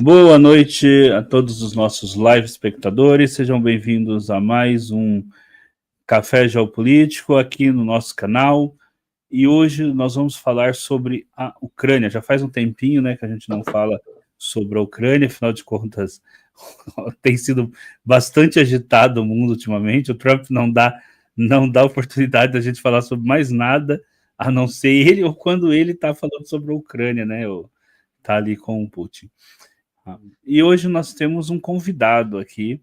Boa noite a todos os nossos live espectadores, sejam bem-vindos a mais um Café Geopolítico aqui no nosso canal. E hoje nós vamos falar sobre a Ucrânia. Já faz um tempinho, né, que a gente não fala sobre a Ucrânia, afinal de contas tem sido bastante agitado o mundo ultimamente. O Trump não dá oportunidade da gente falar sobre mais nada, a não ser ele ou quando ele está falando sobre a Ucrânia, né, ou tá ali com o Putin. E hoje nós temos um convidado aqui,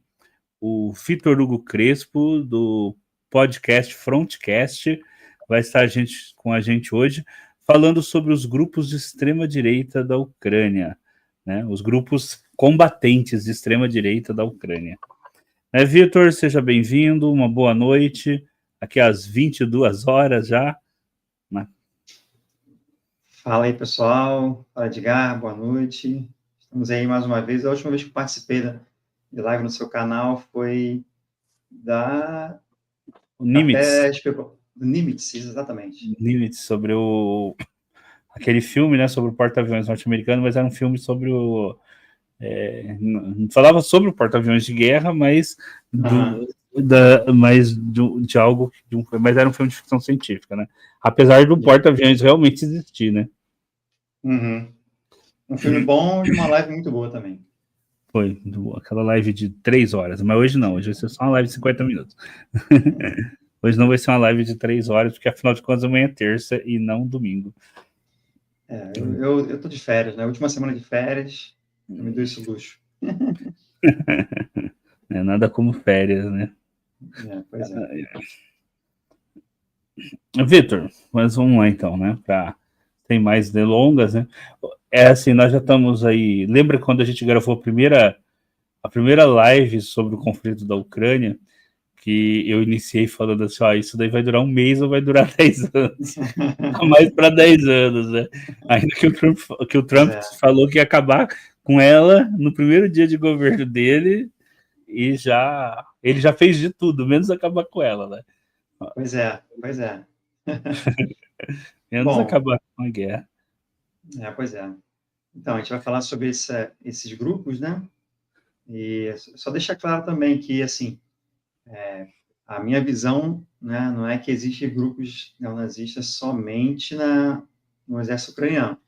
o Vitor Hugo Crespo, do podcast Frontcast, vai estar com a gente hoje, falando sobre os grupos de extrema-direita da Ucrânia, né? Os grupos combatentes de extrema-direita da Ucrânia. Vitor, seja bem-vindo, uma boa noite, aqui às 22 horas já. Né? Fala aí, pessoal. Fala, Edgar, boa noite. Estamos aí mais uma vez. A última vez que participei de live no seu canal foi da Nimitz. Nimitz, exatamente. Nimitz, sobre aquele filme, né, sobre o porta-aviões norte-americano, mas era um filme sobre não falava sobre o porta-aviões de guerra, mas de algo, mas era um filme de ficção científica, né? Apesar do porta-aviões realmente existir, né? Uhum. Um filme bom e uma live muito boa também. Foi, aquela live de 3 horas, mas hoje não, hoje vai ser só uma live de 50 minutos. Hoje não vai ser uma live de 3 horas, porque afinal de contas amanhã é terça e não domingo. Eu tô de férias, né? Última semana de férias, eu me dou esse luxo. É nada como férias, né? Pois é. Vitor, mas vamos lá então, né? Tem mais delongas, né? É assim, nós já estamos aí. Lembra quando a gente gravou a primeira live sobre o conflito da Ucrânia? Que eu iniciei falando assim: isso daí vai durar um mês ou vai durar 10 anos? Mais para 10 anos, né? Ainda que o Trump falou que ia acabar com ela no primeiro dia de governo dele e ele já fez de tudo, menos acabar com ela, né? Pois é. Menos acabar com a guerra. Pois é. Então, a gente vai falar sobre esses grupos, né? E só deixar claro também que, assim, a minha visão, né, não é que existem grupos neonazistas somente no exército ucraniano.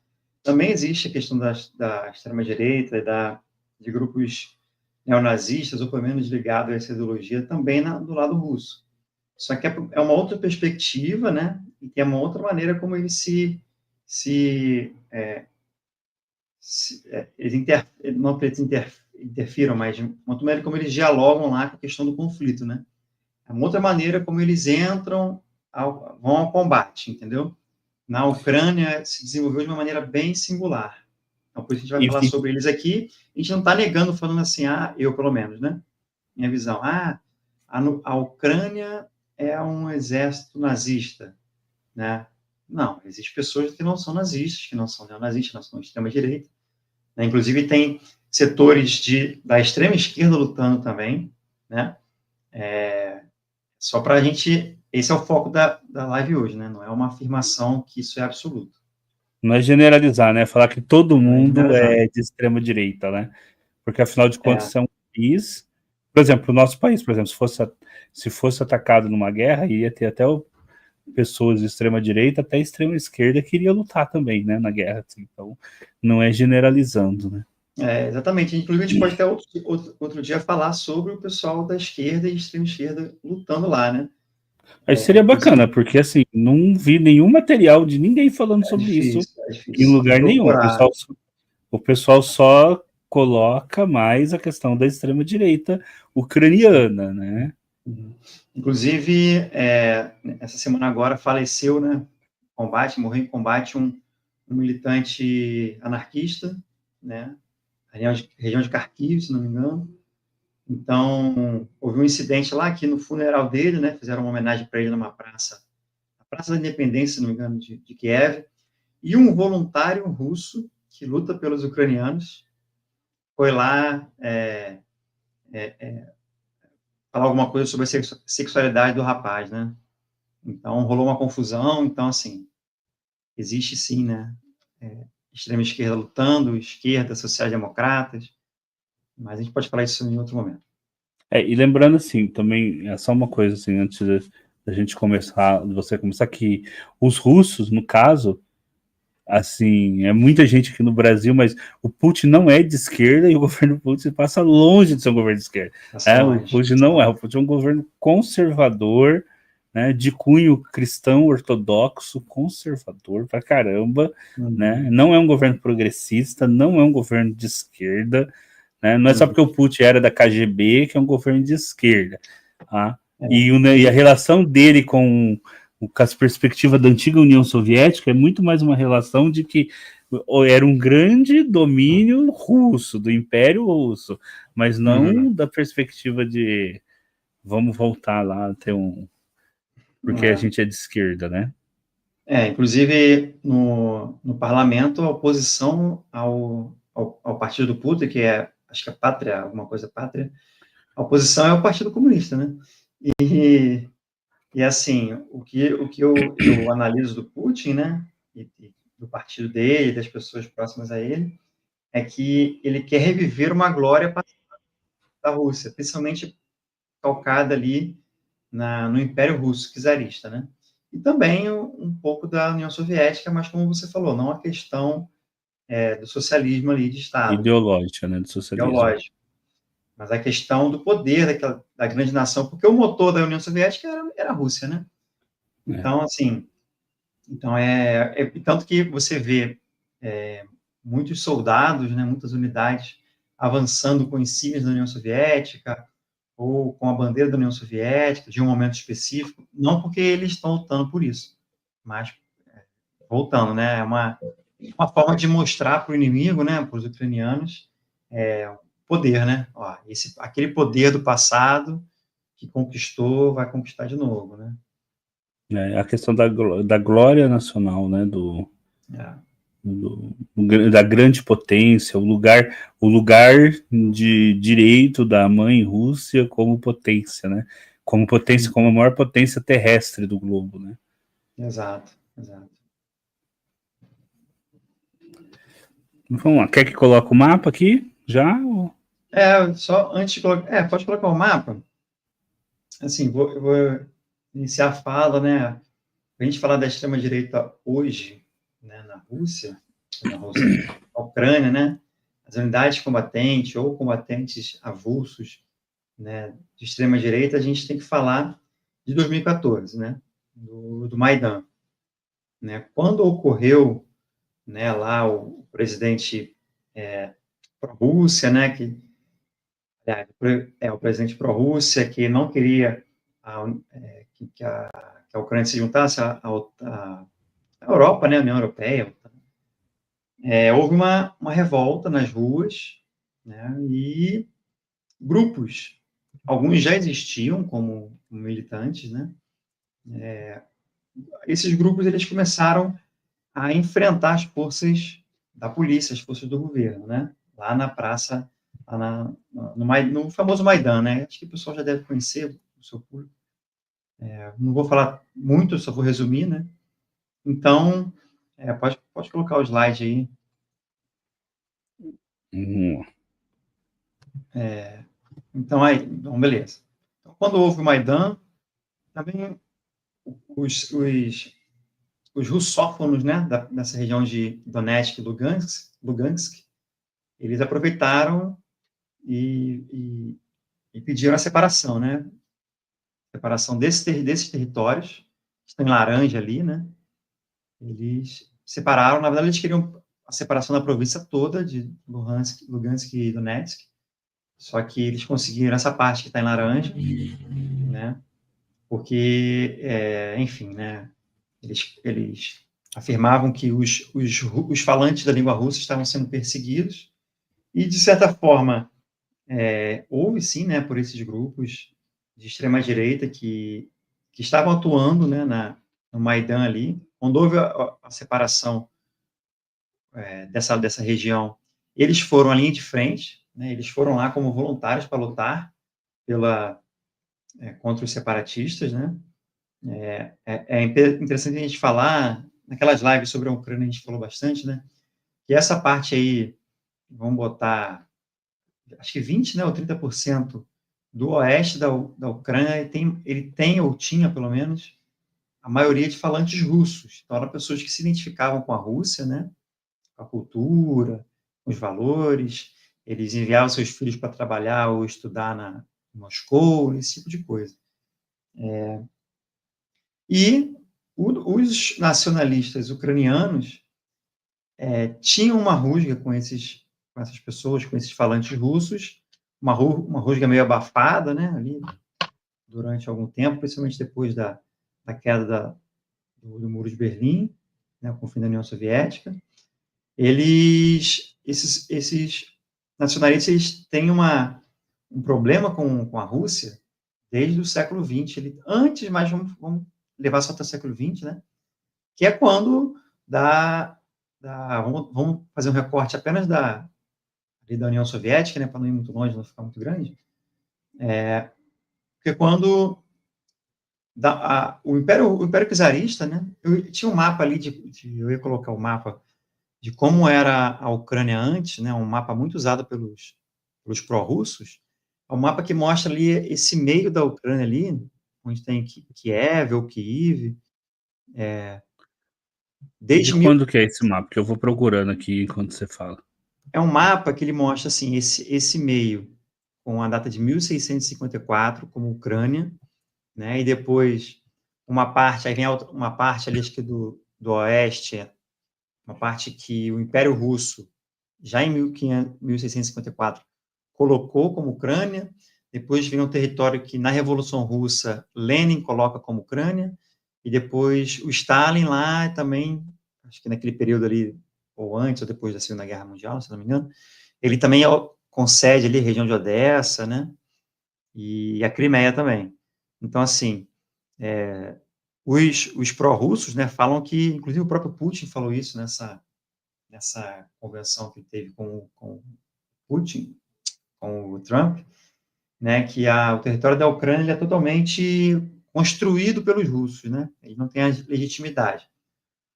Também existe a questão da extrema-direita de grupos neonazistas, ou pelo menos ligados a essa ideologia, também do lado russo. Só que é uma outra perspectiva, né, e é uma outra maneira como eles não que eles interfiram, mas de uma outra maneira como eles dialogam lá com a questão do conflito, né? É uma outra maneira como eles vão ao combate, entendeu? Na Ucrânia se desenvolveu de uma maneira bem singular. Então, por isso a gente vai falar sobre eles aqui. A gente não está negando, falando assim, eu pelo menos, né? Minha visão, a Ucrânia é um exército nazista, né? Não, existem pessoas que não são nazistas, que não são neonazistas, não são de extrema-direita. Né? Inclusive, tem setores da extrema esquerda lutando também, né? Só para a gente... Esse é o foco da live hoje, né? Não é uma afirmação que isso é absoluto. Não é generalizar, né? Falar que todo mundo é de extrema-direita, né? Porque, afinal de contas, é um país... Por exemplo, o nosso país, por exemplo, se fosse atacado numa guerra, ia ter até pessoas de extrema-direita, até extrema-esquerda que iria lutar também, né, na guerra. Assim. Então, não é generalizando, né? Exatamente. Inclusive, a gente pode até outro dia falar sobre o pessoal da esquerda e extrema-esquerda lutando lá, né? Aí seria bacana, porque assim, não vi nenhum material de ninguém falando sobre isso em lugar nenhum. O pessoal só coloca mais a questão da extrema-direita ucraniana, né? Inclusive, essa semana agora faleceu, né? Morreu em combate um militante anarquista, né? Região de Kharkiv, se não me engano. Então, houve um incidente lá que no funeral dele, né? Fizeram uma homenagem para ele numa praça, a Praça da Independência, se não me engano, de Kiev. E um voluntário russo que luta pelos ucranianos foi lá falar alguma coisa sobre a sexualidade do rapaz, né? Então, rolou uma confusão. Então, assim, existe sim, né? extrema esquerda lutando, esquerda, sociais-democratas, mas a gente pode falar isso em outro momento. E lembrando assim, também, é só uma coisa assim, antes da gente começar, de você começar, que os russos, no caso, assim, é muita gente aqui no Brasil, mas o Putin não é de esquerda e o governo Putin passa longe de ser um governo de esquerda. O Putin não é, o Putin é um governo conservador, né, de cunho cristão ortodoxo, conservador pra caramba, né? Não é um governo progressista, não é um governo de esquerda, né? Não é só porque o Putin era da KGB que é um governo de esquerda, tá? E a relação dele com as perspectivas da antiga União Soviética é muito mais uma relação de que era um grande domínio russo, do Império Russo, mas não da perspectiva de vamos voltar lá, ter porque a gente é de esquerda, né? Inclusive, no parlamento, a oposição ao partido do Putin, que acho que é Pátria, alguma coisa Pátria, a oposição é o Partido Comunista, né? E assim, o que eu analiso do Putin, né, e do partido dele, das pessoas próximas a ele, é que ele quer reviver uma glória da Rússia, principalmente calcada ali no Império Russo, czarista, né? E também um pouco da União Soviética, mas como você falou, não a questão do socialismo ali de Estado. Ideológica, né, do socialismo. Ideológico. Mas a questão do poder da grande nação, porque o motor da União Soviética era a Rússia, né? Então, assim, tanto que você vê muitos soldados, né, muitas unidades avançando com insígnias da União Soviética, ou com a bandeira da União Soviética, de um momento específico, não porque eles estão lutando por isso, mas, voltando, né, é uma forma de mostrar para o inimigo, né, para os ucranianos, poder, né, aquele poder do passado que conquistou, vai conquistar de novo, né. A questão da glória nacional, né, da grande potência, o lugar de direito da mãe Rússia como potência, né? Como potência, como a maior potência terrestre do globo, né? Exato. Vamos lá, quer que coloque o mapa aqui? Já? Só antes de colocar... pode colocar o mapa. Assim, eu vou iniciar a fala, né? Para a gente falar da extrema-direita hoje, né, na Rússia, na Ucrânia, né? As unidades combatentes ou combatentes avulsos, né, de extrema-direita, a gente tem que falar de 2014, né? Do Maidan. Né? Quando ocorreu, né, lá o presidente pró-Rússia, né, o presidente pró-Rússia, que não queria que a Ucrânia se juntasse à Europa, né, a União Europeia. Houve uma revolta nas ruas, né, e grupos, alguns já existiam como militantes, né, esses grupos eles começaram a enfrentar as forças da polícia, as forças do governo, né, lá na praça, lá no famoso Maidan, né, acho que o pessoal já deve conhecer, o seu público. Não vou falar muito, só vou resumir, né, então, pode colocar o slide aí. Então, beleza. Então, quando houve o Maidan, também os russófonos, né, dessa região de Donetsk e Lugansk, eles aproveitaram e pediram a separação, né? Separação desses territórios, que estão em laranja ali, né? Eles separaram, na verdade, eles queriam a separação da província toda, de Lugansk e Donetsk, só que eles conseguiram essa parte que está em laranja, né? Porque, enfim, né? Eles afirmavam que os falantes da língua russa estavam sendo perseguidos e, de certa forma, houve sim, né, por esses grupos de extrema-direita que estavam atuando, né, no Maidan ali, quando houve a separação dessa região, eles foram à linha de frente, né, eles foram lá como voluntários para lutar contra os separatistas, né. É interessante a gente falar, naquelas lives sobre a Ucrânia a gente falou bastante, né, que essa parte aí, vamos botar, acho que 20, né, ou 30% do oeste da Ucrânia, ele tem, ou tinha, pelo menos, a maioria de falantes russos. Então, eram pessoas que se identificavam com a Rússia, né, com a cultura, com os valores. Eles enviavam seus filhos para trabalhar ou estudar em Moscou, esse tipo de coisa. E os nacionalistas ucranianos tinham uma rusga com essas pessoas, com esses falantes russos, uma rusga meio abafada, né, ali, durante algum tempo, principalmente depois da queda do Muro de Berlim, né, com o fim da União Soviética. Esses nacionalistas, eles têm um problema com a Rússia desde o século XX, antes, mas vamos levar só até o século XX, né, que é quando vamos fazer um recorte apenas da União Soviética, né, para não ir muito longe, não ficar muito grande, porque quando o Império Czarista, né, eu tinha um mapa ali, eu ia colocar o mapa de como era a Ucrânia antes, né, um mapa muito usado pelos pró-russos, é um mapa que mostra ali esse meio da Ucrânia ali, onde tem Kiev ou Kyiv, De desde quando que é esse mapa? Que eu vou procurando aqui enquanto você fala. É um mapa que ele mostra, assim, esse meio, com a data de 1654, como Ucrânia, né, e depois uma parte, aí vem uma parte ali, acho que do oeste, uma parte que o Império Russo, já em 1654, colocou como Ucrânia, depois vem um território que, na Revolução Russa, Lenin coloca como Ucrânia, e depois o Stalin lá também, acho que naquele período ali, ou antes ou depois da Segunda Guerra Mundial, se não me engano, ele também concede ali a região de Odessa, né, e a Crimeia também. Então, assim, os pró-russos, né, falam que, inclusive o próprio Putin falou isso nessa convenção que teve com o Putin, com o Trump, né, que o território da Ucrânia ele é totalmente construído pelos russos, né, ele não tem a legitimidade.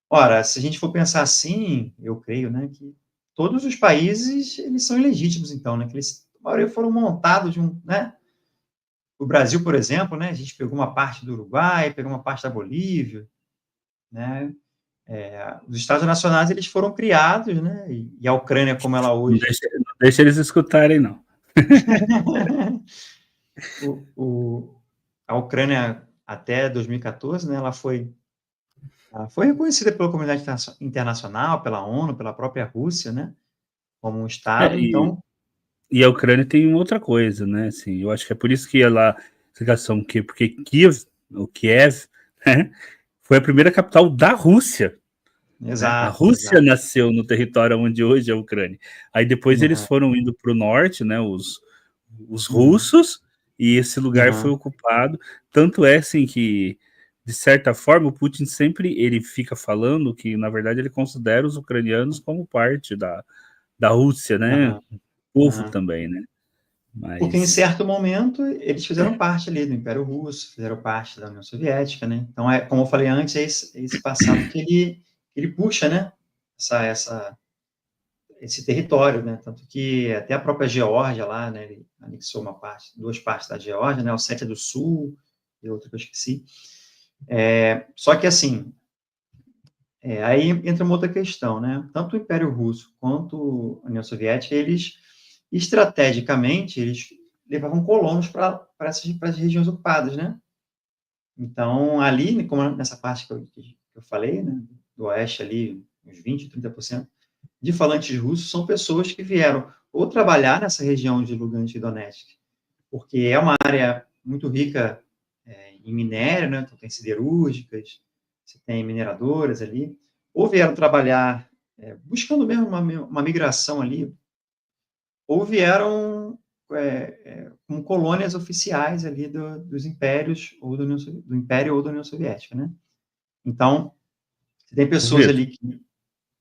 Ora, se a gente for pensar assim, eu creio, né, que todos os países, eles são ilegítimos, então, né, que a maioria foram montados né, o Brasil, por exemplo, né, a gente pegou uma parte do Uruguai, pegou uma parte da Bolívia, né, os Estados Nacionais, eles foram criados, né, e a Ucrânia, como ela hoje... Não deixa eles escutarem, não. A Ucrânia, até 2014, né, ela foi reconhecida pela comunidade internacional, pela ONU, pela própria Rússia, né, como um Estado, então... E a Ucrânia tem uma outra coisa, né, assim, eu acho que é por isso que ela, porque Kiev, né, foi a primeira capital da Rússia. Né? A Exato, Rússia exato. nasceu no território onde hoje é a Ucrânia. Aí depois eles foram indo para o norte, né, os russos, e esse lugar foi ocupado. Tanto é assim que, de certa forma, o Putin sempre ele fica falando que, na verdade, ele considera os ucranianos como parte da Rússia, né? Povo também, né? Porque em Mas certo momento eles fizeram parte ali do Império Russo, fizeram parte da União Soviética, né? Então, como eu falei antes, esse passado que ele puxa, né? Esse território, né? Tanto que até a própria Geórgia lá, né? Ele anexou duas partes da Geórgia, né? A Ossétia do Sul e outra que eu esqueci. Só que, assim, aí entra uma outra questão, né? Tanto o Império Russo quanto a União Soviética, eles, estrategicamente, eles levavam colonos para as regiões ocupadas, né? Então, ali, como nessa parte que eu falei, né? Do oeste ali, uns 20%, 30%, de falantes russos são pessoas que vieram ou trabalhar nessa região de Lugansk e Donetsk, porque é uma área muito rica em minério, né? Então, tem siderúrgicas, você tem mineradoras ali, ou vieram trabalhar buscando mesmo uma migração ali, ou vieram como colônias oficiais ali dos impérios, ou do Império ou da União Soviética, né? Então, tem pessoas Vitor, ali que...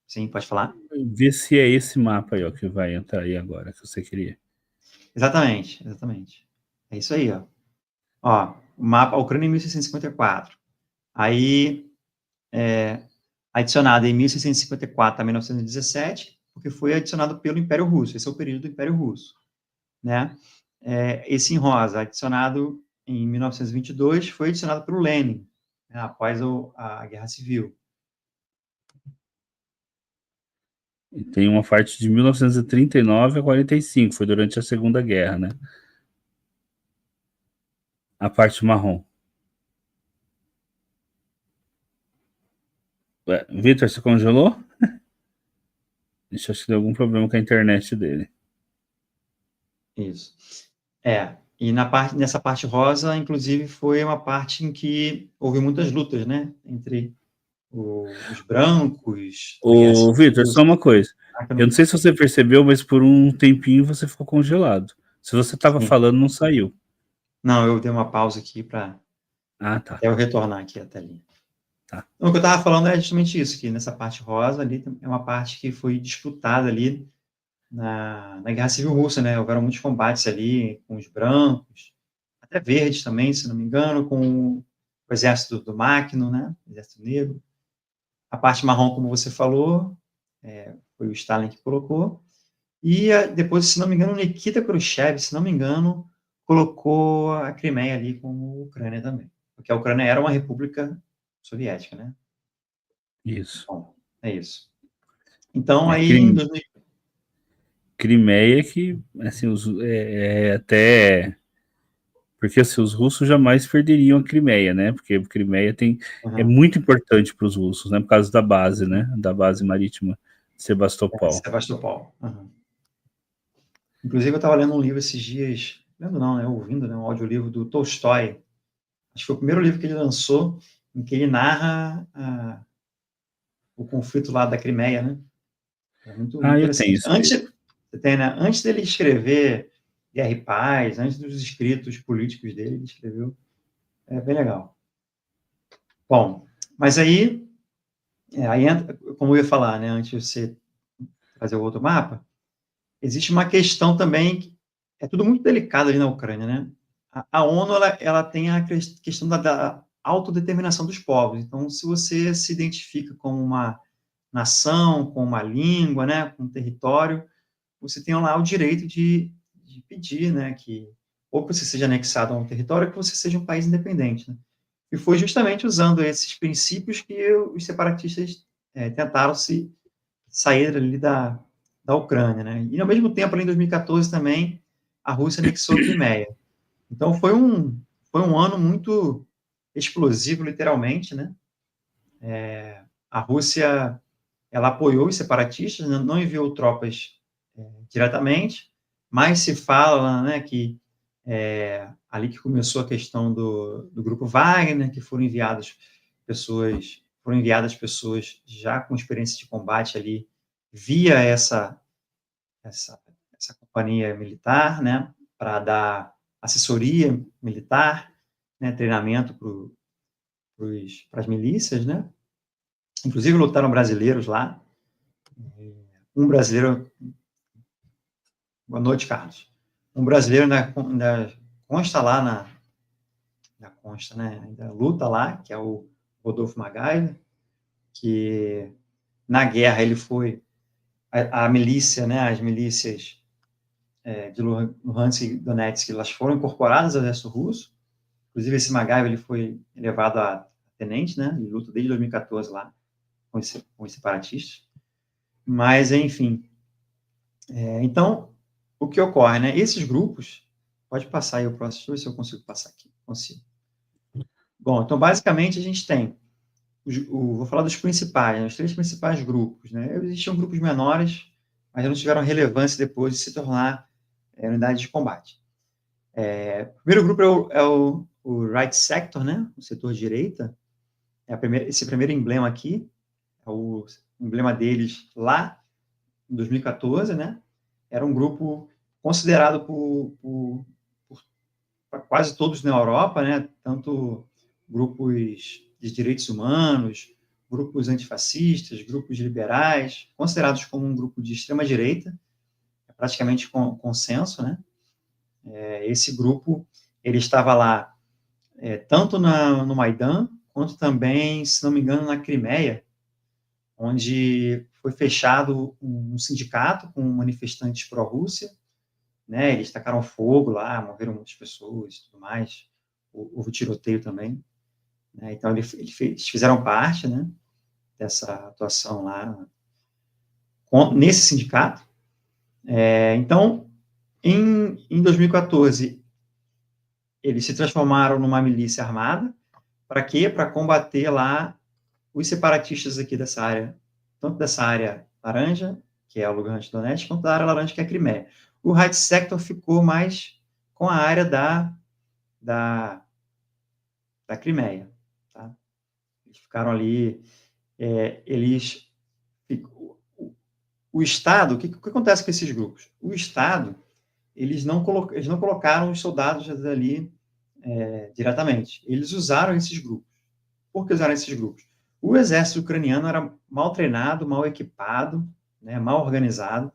Sim, pode falar? vê se é esse mapa aí, ó, que vai entrar aí agora, que você queria. Exatamente, exatamente. É isso aí, ó. Ó, o mapa, a Ucrânia em 1654. Aí, adicionado em 1654 a 1917, porque foi adicionado pelo Império Russo. Esse é o período do Império Russo, né? Esse em rosa, adicionado em 1922, foi adicionado pelo Lenin, né, após a Guerra Civil. E tem uma parte de 1939 a 45, foi durante a Segunda Guerra, né? A parte marrom. Vitor, você congelou? Deixa eu acho que deu algum problema com a internet dele. Isso. E nessa parte rosa, inclusive, foi uma parte em que houve muitas lutas, né? Entre os brancos, da Guerra Ô, Vitor, Civil. só uma coisa. Eu não sei se você percebeu, mas por um tempinho você ficou congelado. Se você estava Sim. falando, não saiu. Não, eu dei uma pausa aqui para Tá. até eu retornar aqui a telinha. Tá. Então, o que eu estava falando é justamente isso, que nessa parte rosa ali é uma parte que foi disputada ali na Guerra Civil Russa, né? Houveram muitos combates ali com os brancos, até verdes também, se não me engano, com o exército do Máquino, né? O exército negro. A parte marrom, como você falou, foi o Stalin que colocou. E depois, se não me engano, Nikita Khrushchev, se não me engano, colocou a Crimeia ali como Ucrânia também. Porque a Ucrânia era uma república soviética, né? Isso. Bom, é isso. Então, É, aí em 2000... Crimeia que, assim, até... Porque assim, os russos jamais perderiam a Crimeia, né? Porque a Crimeia é muito importante para os russos, né? Por causa da base, né? Da base marítima de Sebastopol. Sebastopol. Inclusive, eu estava lendo um livro esses dias, lendo não, né? Ouvindo, né? Um audiolivro do Tolstói. Acho que foi o primeiro livro que ele lançou, em que ele narra o conflito lá da Crimeia, né? É muito Eu tenho interessante. esse livro. Antes dele escrever Guerra e Paz, antes dos escritos políticos dele, ele escreveu. É bem legal. Bom, mas aí entra, como eu ia falar, né, antes de você fazer o outro mapa, existe uma questão também, que é tudo muito delicado ali na Ucrânia, né? A ONU, ela tem a questão da autodeterminação dos povos. Então, se você se identifica como uma nação, com uma língua, né, com um território, você tem lá o direito de pedir, né, que ou que você seja anexado a um território, ou que você seja um país independente, né? E foi justamente usando esses princípios que os separatistas tentaram sair ali da Ucrânia, né? E ao mesmo tempo, ali em 2014 também, a Rússia anexou a Crimeia. Então foi um ano muito explosivo, literalmente, né? A Rússia, ela apoiou os separatistas, não enviou tropas diretamente, mas se fala, né, que ali que começou a questão do grupo Wagner, que foram enviadas pessoas já com experiência de combate ali via essa companhia militar, né, para dar assessoria militar, né, treinamento para as milícias, né? Inclusive lutaram brasileiros lá. Um brasileiro. Boa noite, Carlos. Um brasileiro ainda consta lá consta, né? Ainda luta lá, que é o Rodolfo Magaiva, que na guerra ele foi a milícia, né? As milícias de Luhansk e Donetsk, elas foram incorporadas ao exército russo. Inclusive esse Magaiva ele foi elevado a tenente, né? Ele luta desde 2014 lá com os separatistas. Mas enfim, então o que ocorre, né? Esses grupos, pode passar aí o próximo, deixa eu ver se eu consigo passar aqui. Consigo. Bom, então basicamente a gente tem, vou falar dos principais, né, os 3 principais grupos, né? Existiam grupos menores, mas não tiveram relevância depois de se tornar unidade de combate. O primeiro grupo é o Right Sector, né? O setor direita. Esse primeiro emblema aqui, é o emblema deles lá em 2014, né? Era um grupo considerado por quase todos na Europa, né? Tanto grupos de direitos humanos, grupos antifascistas, grupos liberais, considerados como um grupo de extrema-direita, praticamente consenso, né? Esse grupo, ele estava lá tanto no Maidan, quanto também, se não me engano, na Crimeia, onde foi fechado um sindicato com manifestantes pró-Rússia, né? Eles tacaram fogo lá, morreram muitas pessoas e tudo mais. Houve tiroteio também, né? Então, eles fizeram parte, né, dessa atuação lá nesse sindicato. Então, em 2014, eles se transformaram numa milícia armada. Para quê? Para combater lá os separatistas aqui dessa área, tanto dessa área laranja, que é o Lugansk e Donetsk, quanto da área laranja, que é a Crimeia. O Right Sector ficou mais com a área da Crimeia. Tá? Eles ficaram ali, o Estado, o que acontece com esses grupos? O Estado, eles não colocaram os soldados ali diretamente. Eles usaram esses grupos. Por que usaram esses grupos? O exército ucraniano era mal treinado, mal equipado, né, mal organizado,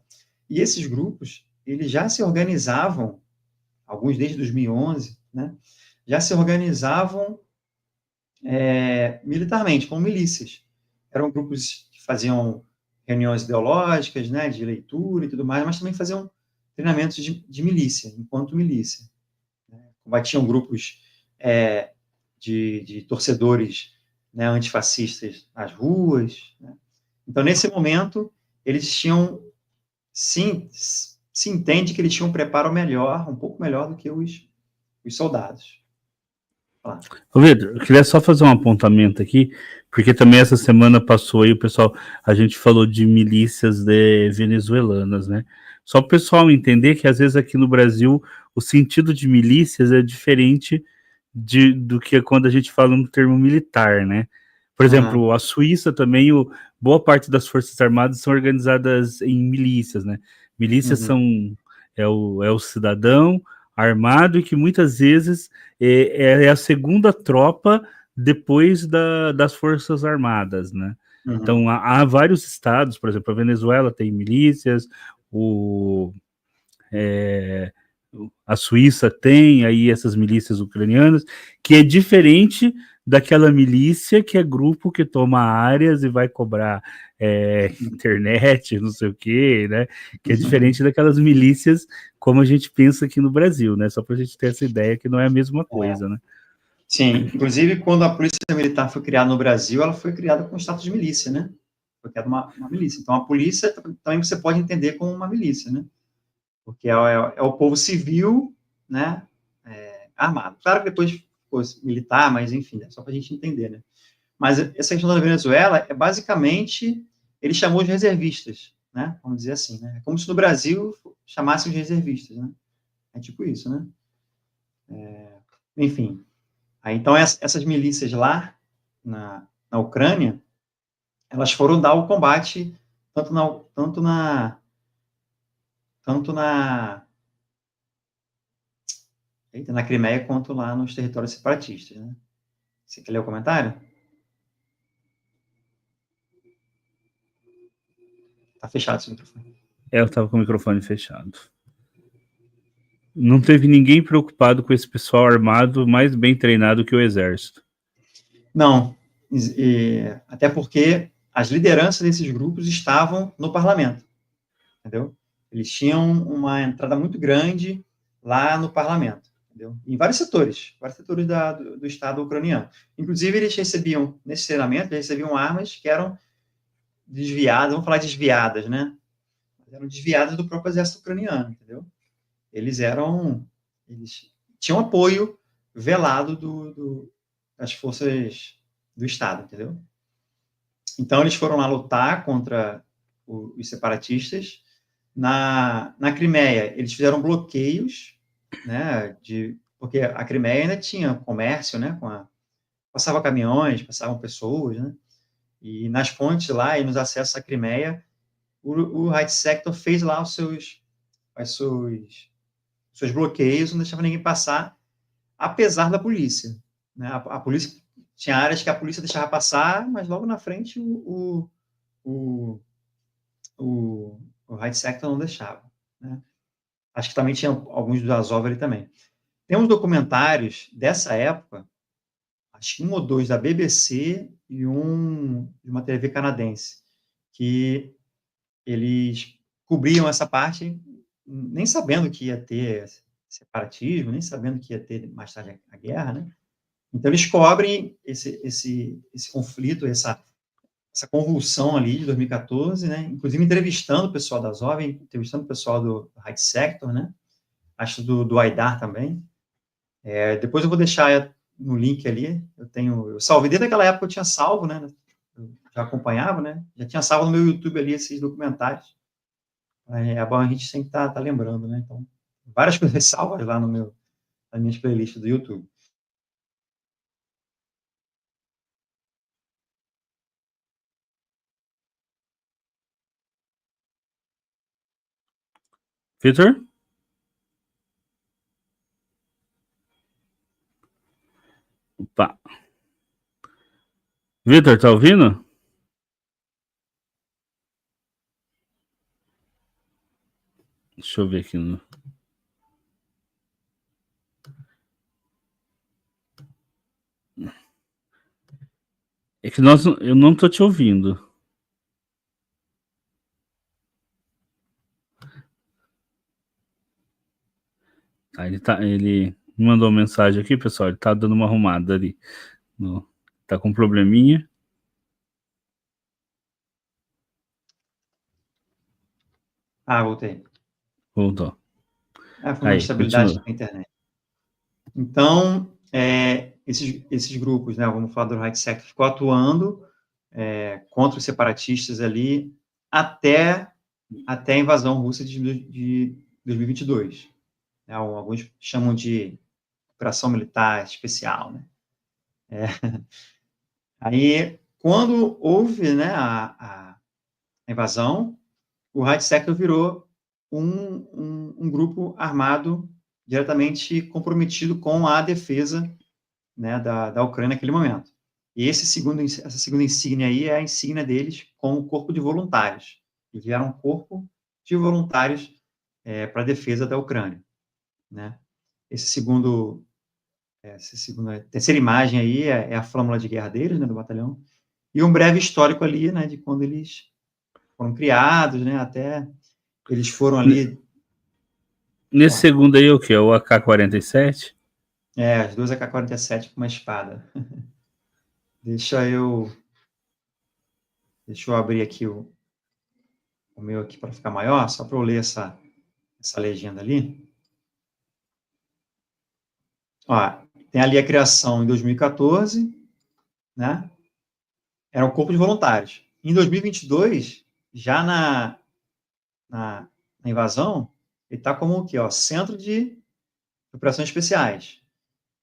e esses grupos, eles já se organizavam, alguns desde 2011, né, já se organizavam militarmente, como milícias. Eram grupos que faziam reuniões ideológicas, né, de leitura e tudo mais, mas também faziam treinamentos de milícia, enquanto milícia. Né? Combatiam grupos de torcedores, né, antifascistas nas ruas. Né? Então, nesse momento, eles tinham, sim, se entende que eles tinham um preparo melhor, um pouco melhor do que os soldados. Ô, Vitor, eu queria só fazer um apontamento aqui, porque também essa semana passou aí o pessoal, a gente falou de milícias venezuelanas, né? Só para o pessoal entender que às vezes aqui no Brasil o sentido de milícias é diferente do que quando a gente fala no termo militar, né? Por exemplo, a Suíça também, boa parte das Forças Armadas são organizadas em milícias, né? Milícias é o cidadão armado e que muitas vezes é a segunda tropa depois das Forças Armadas, né? Então, há vários estados, por exemplo, a Venezuela tem milícias, a Suíça tem aí essas milícias ucranianas, que é diferente daquela milícia que é grupo que toma áreas e vai cobrar internet, não sei o quê, né? Que é diferente daquelas milícias como a gente pensa aqui no Brasil, né? Só para a gente ter essa ideia que não é a mesma coisa, né? Sim, inclusive quando a Polícia Militar foi criada no Brasil, ela foi criada com o status de milícia, né? Foi criada uma milícia. Então, a polícia também você pode entender como uma milícia, né? Porque é o povo civil, né, armado. Claro que depois ficou militar, mas enfim, é só para a gente entender, né? Mas essa questão da Venezuela é basicamente, ele chamou de reservistas, né? Vamos dizer assim, né? É como se no Brasil chamassem os reservistas, né? É tipo isso, né? Enfim. Aí, então, essas milícias lá, na Ucrânia, elas foram dar o combate tanto na Crimeia quanto lá nos territórios separatistas, né? Você quer ler o comentário? Tá fechado esse microfone. Eu estava com o microfone fechado. Não teve ninguém preocupado com esse pessoal armado mais bem treinado que o exército. Não, até porque as lideranças desses grupos estavam no parlamento, entendeu? Eles tinham uma entrada muito grande lá no parlamento, entendeu? Em vários setores do Estado ucraniano. Inclusive, eles recebiam, nesse treinamento, eles recebiam armas que eram desviadas, vamos falar desviadas, né? Eram desviadas do próprio exército ucraniano, entendeu? Eles tinham apoio velado das forças do Estado, entendeu? Então, eles foram lá lutar contra os separatistas. Na Crimeia, eles fizeram bloqueios, né, porque a Crimeia ainda tinha comércio, né, passava caminhões, passavam pessoas, né, e nas pontes lá e nos acessos à Crimeia, o Right Sector fez lá os seus bloqueios, não deixava ninguém passar, apesar da polícia. Né? A polícia tinha áreas que a polícia deixava passar, mas logo na frente o Right Sector não deixava. Né? Acho que também tinha alguns do Azov ali também. Tem uns documentários dessa época, acho que um ou dois da BBC e um de uma TV canadense, que eles cobriam essa parte, nem sabendo que ia ter separatismo, nem sabendo que ia ter mais tarde a guerra, né? Então, eles cobrem esse conflito, essa convulsão ali de 2014, né? Inclusive entrevistando o pessoal da Azov, entrevistando o pessoal do Right Sector, né? Acho do Aidar também. Depois eu vou deixar no link ali. Eu salvei, desde aquela época eu tinha salvo, né? Eu já acompanhava, né? Já tinha salvo no meu YouTube ali esses documentários. É bom a gente sempre tá lembrando, né? Então, várias coisas salvas lá nas minhas playlists do YouTube. Vitor? Opa. Vitor, tá ouvindo? Deixa eu ver aqui. É que eu não tô te ouvindo. Ele me mandou uma mensagem aqui, pessoal. Ele tá dando uma arrumada ali. Tá com um probleminha. Voltei. Voltou. Foi uma Aí, instabilidade continua. na internet. Então, esses grupos, né, vamos falar do Right Sector, ficou atuando contra os separatistas ali até a invasão russa de 2022. Né, alguns chamam de operação militar especial, né? Aí, quando houve, né, a invasão, o Right Sector virou um grupo armado diretamente comprometido com a defesa, né, da Ucrânia naquele momento. E essa segunda insígnia aí é a insígnia deles como corpo de voluntários. Eles vieram um corpo de voluntários para a defesa da Ucrânia, né? A terceira imagem aí é a flâmula de guerra deles, né, do batalhão, e um breve histórico ali, né, de quando eles foram criados, né, até eles foram ali... Nesse segundo aí, o que? É o AK-47? As duas AK-47 com uma espada. Deixa eu abrir aqui o meu aqui para ficar maior, só para eu ler essa legenda ali. Ó, tem ali a criação em 2014, né? Era um corpo de voluntários. Em 2022, já na invasão, ele está como o quê? Ó, Centro de Operações Especiais.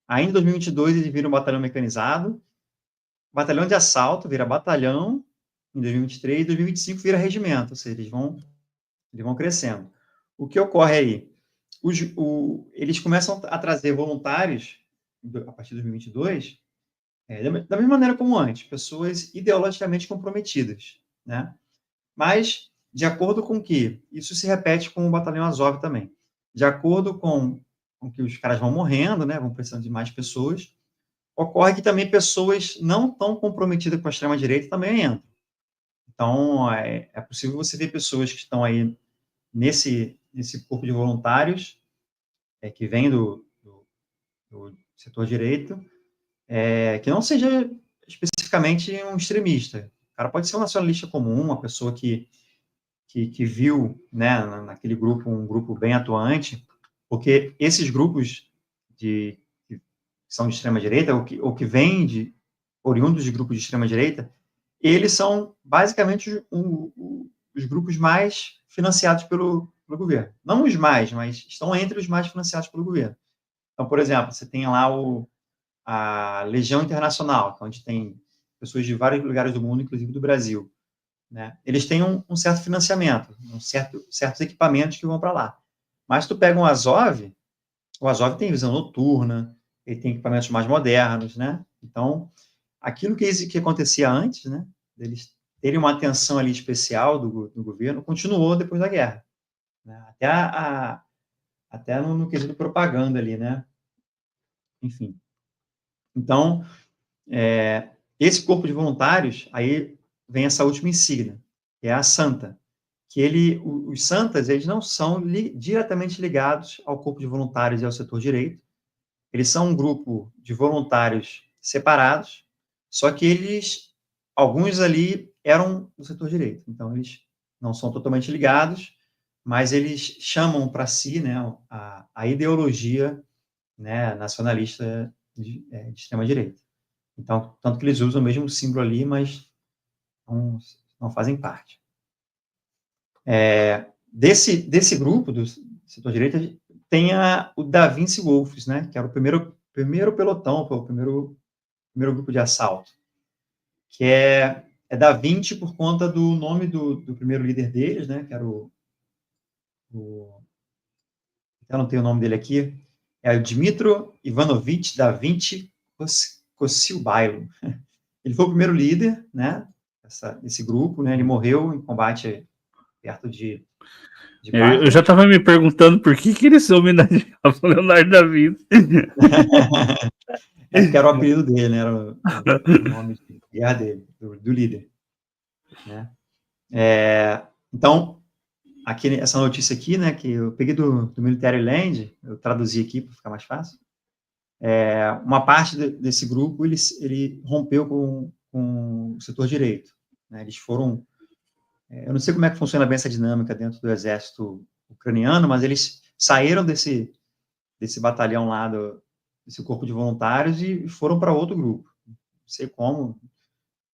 Aí, em 2022, ele vira um batalhão mecanizado, batalhão de assalto vira batalhão, em 2023, e 2025 vira regimento, ou seja, eles vão crescendo. O que ocorre aí? Eles começam a trazer voluntários, a partir de 2022, da mesma maneira como antes, pessoas ideologicamente comprometidas, né? Mas, de acordo com que, isso se repete com o Batalhão Azov também, de acordo com que os caras vão morrendo, né, vão precisando de mais pessoas, ocorre que também pessoas não tão comprometidas com a extrema-direita também entram. Então, é possível você ver pessoas que estão aí nesse corpo de voluntários, que vem do setor direito, que não seja especificamente um extremista. O cara pode ser um nacionalista comum, uma pessoa que viu, né, naquele grupo, um grupo bem atuante, porque esses grupos que são de extrema-direita, ou que vêm oriundos de grupos de extrema-direita, eles são basicamente os grupos mais financiados pelo governo. Não os mais, mas estão entre os mais financiados pelo governo. Então, por exemplo, você tem lá a Legião Internacional, onde tem pessoas de vários lugares do mundo, inclusive do Brasil, né? Eles têm um certo financiamento, certos equipamentos que vão para lá. Mas tu pega o Azov tem visão noturna, ele tem equipamentos mais modernos, né? Então, aquilo que acontecia antes, né, deles terem uma atenção ali especial do governo, continuou depois da guerra, né? Até no quesito propaganda ali, né? Enfim. Então, esse corpo de voluntários, aí vem essa última insígnia, que é a Santa, que os Santas, eles não são diretamente ligados ao Corpo de Voluntários e ao setor direito, eles são um grupo de voluntários separados, só que alguns ali eram do setor direito, então eles não são totalmente ligados, mas eles chamam para si, né, a ideologia, né, nacionalista de extrema-direita. Então, tanto que eles usam o mesmo símbolo ali, mas não fazem parte. Desse grupo do setor direita, tem o Da Vinci Wolves, né, que era o primeiro pelotão, o primeiro grupo de assalto, que é Da Vinci por conta do nome do primeiro líder deles, né, que era eu não tenho o nome dele aqui, é o Dmitro Ivanovich Da Vinci Kossylbailo. Ele foi o primeiro líder, né, desse grupo, né, ele morreu em combate perto de Eu já estava me perguntando por que ele se homenageava o Leonardo da Vinci. Porque era o apelido dele, né, era o nome de guerra dele, do líder. Né? Então, essa notícia aqui, né, que eu peguei do Military Land, eu traduzi aqui para ficar mais fácil, uma parte desse grupo, ele rompeu com o setor direito. Né? Eles foram... eu não sei como é que funciona bem essa dinâmica dentro do exército ucraniano, mas eles saíram desse batalhão lá, desse corpo de voluntários e foram para outro grupo. Não sei como,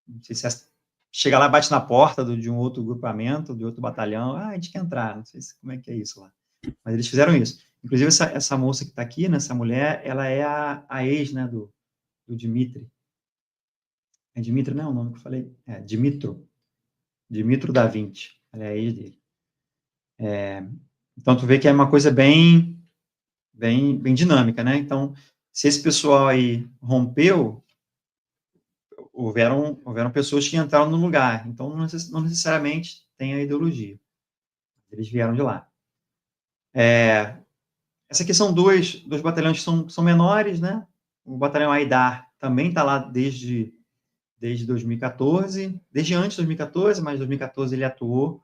não sei se chega lá, bate na porta de um outro grupamento, de outro batalhão, a gente quer entrar, não sei como é que é isso lá. Mas eles fizeram isso. Inclusive, essa moça que está aqui, né, essa mulher, ela é a ex, né, do Dmitry. É Dmitry, não é o nome que eu falei? É Dmitro Da Vinci. Ela é a ex dele. Então, tu vê que é uma coisa bem dinâmica, né? Então, se esse pessoal aí rompeu, houveram pessoas que entraram no lugar. Então, não necessariamente tem a ideologia. Eles vieram de lá. Essa aqui são dois batalhões que são menores, né? O batalhão Aidar também está lá desde 2014, desde antes de 2014, mas em 2014 ele atuou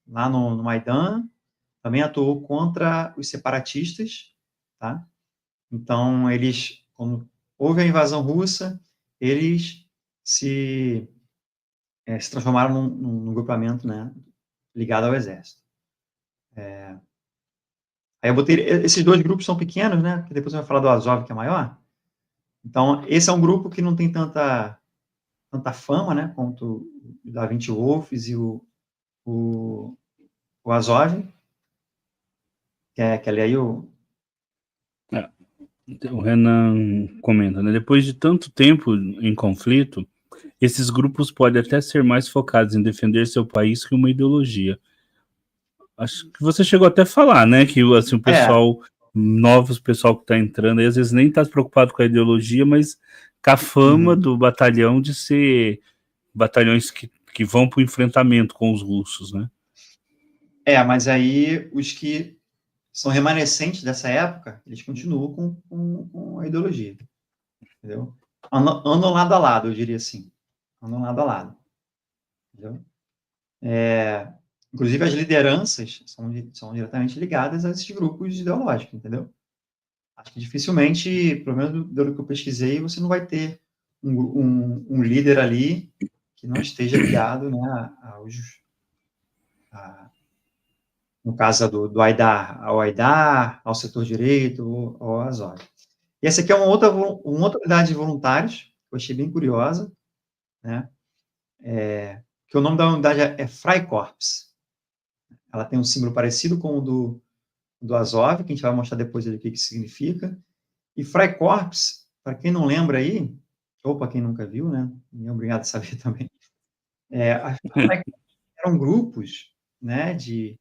lá no Maidan, também atuou contra os separatistas, tá? Então, quando houve a invasão russa, eles se transformaram num grupamento, né, ligado ao exército. Aí eu botei, esses dois grupos são pequenos, né, que depois eu vou falar do Azov, que é maior. Então, esse é um grupo que não tem tanta fama, né, quanto o Da Vinci Wolves e o Azov, que ali aí O Renan comenta, né? Depois de tanto tempo em conflito, esses grupos podem até ser mais focados em defender seu país que uma ideologia. Acho que você chegou até a falar, né? Que assim, o pessoal, pessoal que está entrando aí, às vezes nem está preocupado com a ideologia, mas com a fama do batalhão de ser batalhões que vão para o enfrentamento com os russos, né? Mas aí os que são remanescentes dessa época, eles continuam com a ideologia, entendeu? Andam lado a lado, eu diria assim. Andam lado a lado, entendeu? Inclusive, as lideranças são diretamente ligadas a esses grupos ideológicos, entendeu? Acho que dificilmente, pelo menos do que eu pesquisei, você não vai ter um líder ali que não esteja ligado, né, no caso do Aidar, ao setor direito, ou às ordens. E essa aqui é uma outra unidade de voluntários, que eu achei bem curiosa, né? Que o nome da unidade é Freikorps. Ela tem um símbolo parecido com o do Azov, que a gente vai mostrar depois o que significa. E Freikorps, para quem não lembra aí, ou para quem nunca viu, né? Obrigado a saber também. Eram grupos, né, de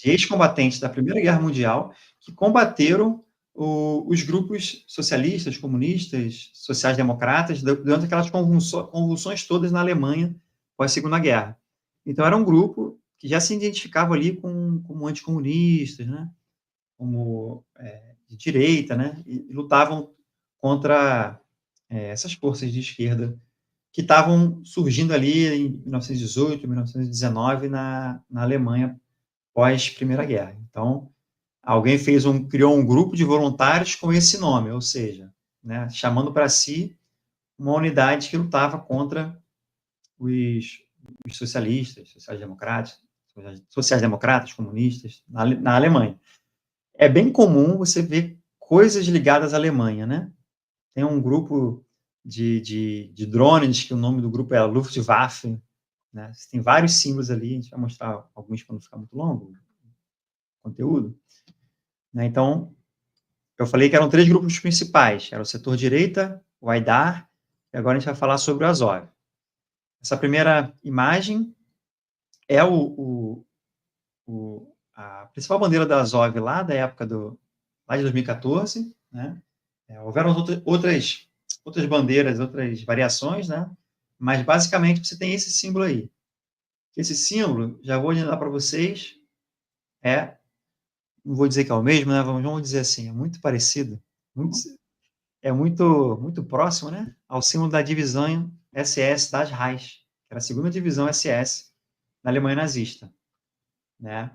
ex-combatentes da Primeira Guerra Mundial que combateram os grupos socialistas, comunistas, sociais-democratas durante aquelas convulsões todas na Alemanha pós Segunda Guerra. Então, era um grupo que já se identificava ali como anticomunistas, né? Como de direita, né? E lutavam contra essas forças de esquerda que estavam surgindo ali em 1918, 1919, na Alemanha, pós Primeira Guerra. Então, alguém criou um grupo de voluntários com esse nome, ou seja, né, chamando para si uma unidade que lutava contra os socialistas, sociais-democratas, comunistas, na Alemanha. É bem comum você ver coisas ligadas à Alemanha, né? Tem um grupo de drones, que o nome do grupo é Luftwaffe, né? Tem vários símbolos ali, a gente vai mostrar alguns para não ficar muito longo, o conteúdo. Né? Então, eu falei que eram 3 grupos principais, era o setor direita, o Aidar, e agora a gente vai falar sobre o Azov. Essa primeira imagem é a principal bandeira da Azov lá da época lá de 2014, né? Houveram outras bandeiras, outras variações, né? Mas basicamente você tem esse símbolo aí. Esse símbolo, já vou adiantar para vocês, não vou dizer que é o mesmo, né? Vamos dizer assim, é muito parecido, muito próximo, né? Ao símbolo da divisão SS das Reich, que era a segunda divisão SS na Alemanha nazista, né?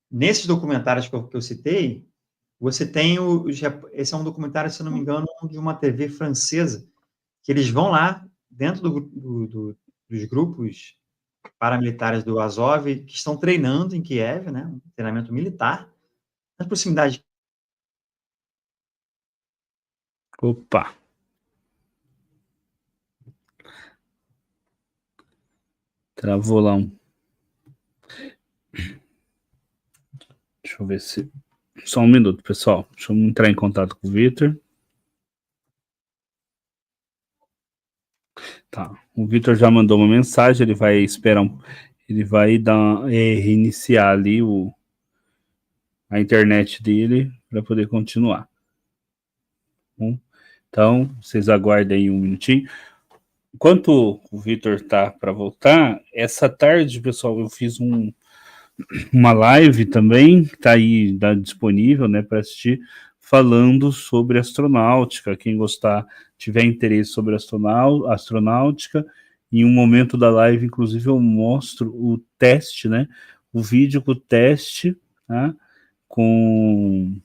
Nesses documentários que eu citei, você tem esse é um documentário, se eu não me engano, de uma TV francesa, que eles vão lá dentro dos grupos paramilitares do Azov, que estão treinando em Kiev, né, um treinamento militar, na proximidade. Opa! Travou lá um. Deixa eu ver se. Só um minuto, pessoal. Deixa eu entrar em contato com o Vitor. Tá. O Vitor já mandou uma mensagem, ele vai esperar ele vai reiniciar ali a internet dele para poder continuar. Bom, então, vocês aguardem aí um minutinho. Enquanto o Vitor tá para voltar, essa tarde, pessoal, eu fiz uma live também, que tá aí disponível, né, para assistir, falando sobre astronáutica. Quem gostar, tiver interesse sobre astronáutica, em um momento da live, inclusive, eu mostro o teste, né, o vídeo com o teste, tá, com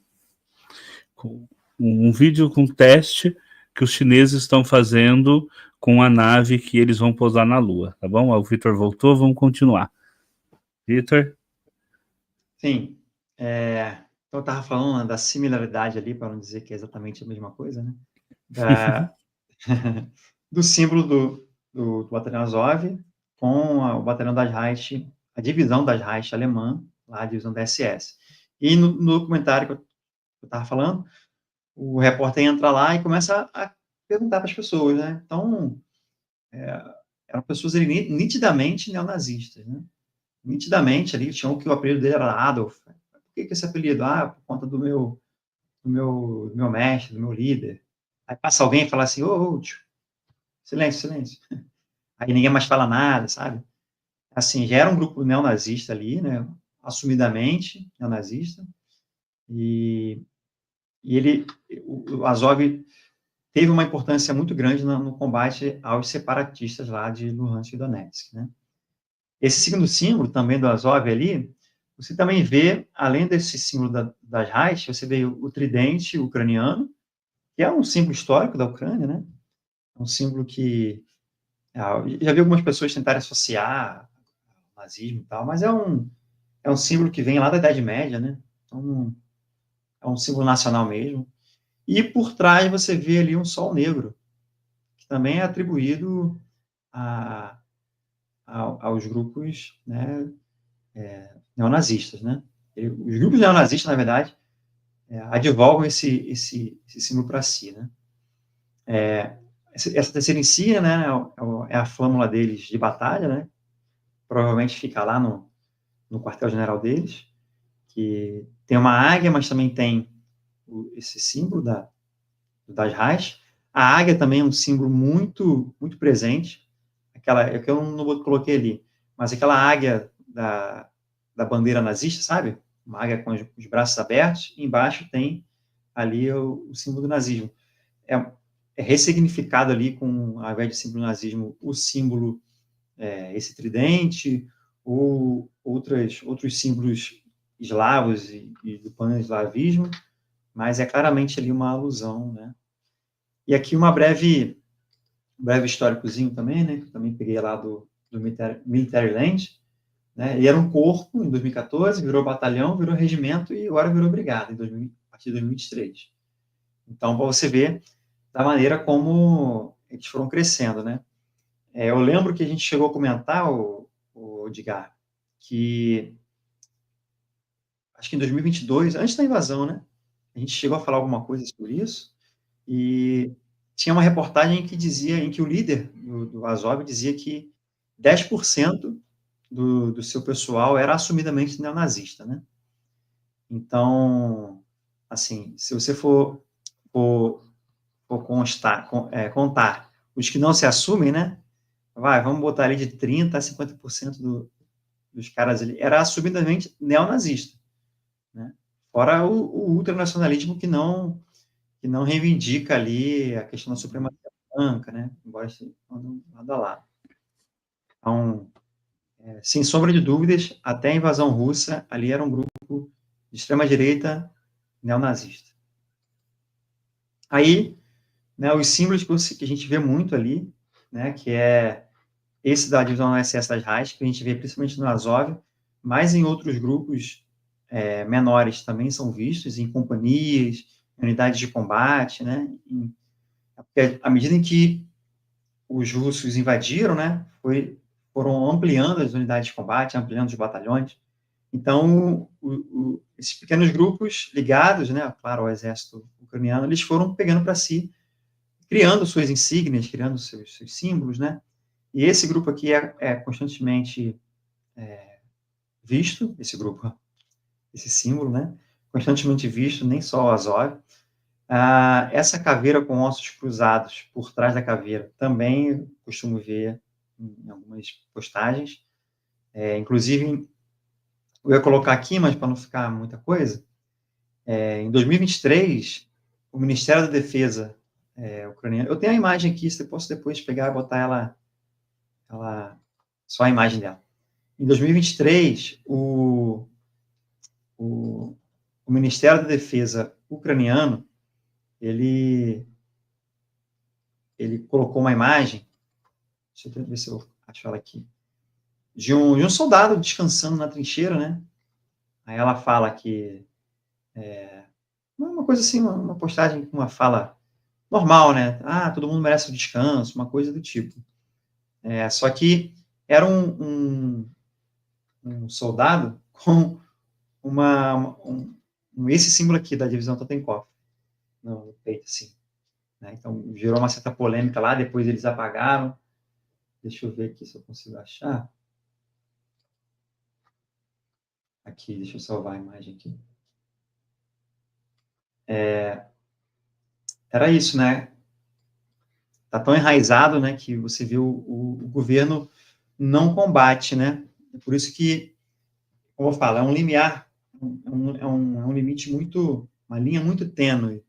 um vídeo com teste que os chineses estão fazendo com a nave que eles vão pousar na Lua, tá bom? O Vitor voltou, vamos continuar. Vitor? Sim. Então, eu estava falando da similaridade ali, para não dizer que é exatamente a mesma coisa, né? Do símbolo do batalhão Azov com o batalhão das Reich, a divisão das Reich alemã, lá a divisão da SS. E no documentário que eu estava falando, o repórter entra lá e começa a perguntar para as pessoas, né? Então, eram pessoas ali nitidamente neonazistas, né? Nitidamente ali, tinham que o apelido dele era Adolf. Por que esse apelido? Por conta do meu mestre, do meu líder. Aí passa alguém e fala assim, tio, silêncio, silêncio. Aí ninguém mais fala nada, sabe? Assim, já era um grupo neonazista ali, né? Assumidamente neonazista. E o Azov teve uma importância muito grande no combate aos separatistas lá de Luhansk e Donetsk, né? Esse segundo símbolo, também do Azov ali, você também vê, além desse símbolo das Reich, você vê o tridente ucraniano, que é um símbolo histórico da Ucrânia, né? É um símbolo que já vi algumas pessoas tentarem associar ao nazismo e tal, mas é um símbolo que vem lá da Idade Média, né? Então, é um símbolo nacional mesmo. E por trás você vê ali um sol negro, que também é atribuído aos grupos, né, neonazistas, né? Os grupos neonazistas, na verdade, advogam esse símbolo para si, né? Essa terceira insígnia, né, é a flâmula deles de batalha, né? Provavelmente fica lá no quartel-general deles, que tem uma águia, mas também tem esse símbolo das Reich. A águia também é um símbolo muito, muito presente, aquela que eu não coloquei ali, mas aquela águia da bandeira nazista, sabe? Uma águia com os braços abertos, e embaixo tem ali o símbolo do nazismo. ressignificado ali com, ao invés de símbolo nazismo, o símbolo, esse tridente, ou outros símbolos eslavos e do pan-eslavismo, mas é claramente ali uma alusão, né? E aqui uma breve históricozinho também, né? Que eu também peguei lá do Military Land, né? Ele era um corpo em 2014, virou batalhão, virou regimento e agora virou brigada a partir de 2023. Então, para você ver da maneira como eles foram crescendo, né? Eu lembro que a gente chegou a comentar, o Edgar, que acho que em 2022, antes da invasão, né? A gente chegou a falar alguma coisa sobre isso e tinha uma reportagem em que o líder do Azov dizia que 10% do seu pessoal era assumidamente neonazista, né? Então, assim, se você for contar os que não se assumem, né? Vamos botar ali de 30% a 50% dos caras ali, era assumidamente neonazista, né? Fora o ultranacionalismo que não reivindica ali a questão da supremacia branca, né? Embora esteja nada lá. Então, sem sombra de dúvidas, até a invasão russa, ali era um grupo de extrema-direita neonazista. Aí, né, os símbolos que a gente vê muito ali, né, que é esse da divisão SS das Reich, que a gente vê principalmente no Azov, mas em outros grupos menores também são vistos, em companhias, em unidades de combate, né, à medida em que os russos invadiram, né, foram ampliando as unidades de combate, ampliando os batalhões. Então, esses pequenos grupos ligados, né, claro, ao exército ucraniano, eles foram pegando para si, criando suas insígnias, criando seus símbolos, né? E esse grupo aqui é constantemente visto, esse símbolo, né? Constantemente visto, nem só o Azov. Essa caveira com ossos cruzados por trás da caveira também costumo ver em algumas postagens. Inclusive, eu ia colocar aqui, mas para não ficar muita coisa, em 2023, o Ministério da Defesa ucraniano... Eu tenho a imagem aqui, você posso depois pegar e botar ela só a imagem dela. Em 2023, o Ministério da Defesa ucraniano, ele colocou uma imagem, deixa eu ver se eu acho ela aqui, de um soldado descansando na trincheira, né? Aí ela fala que uma coisa assim, uma postagem com uma fala normal, né? Todo mundo merece um descanso, uma coisa do tipo. Só que era um soldado com esse símbolo aqui da divisão Totenkopf no peito, assim. Né? Então, gerou uma certa polêmica lá, depois eles apagaram. Deixa eu ver aqui se eu consigo achar. Aqui, deixa eu salvar a imagem aqui. Era isso, né? Tá tão enraizado, né, que você vê o governo não combate, né? É por isso que, como eu falo, é um limiar, é um limite muito, uma linha muito tênue,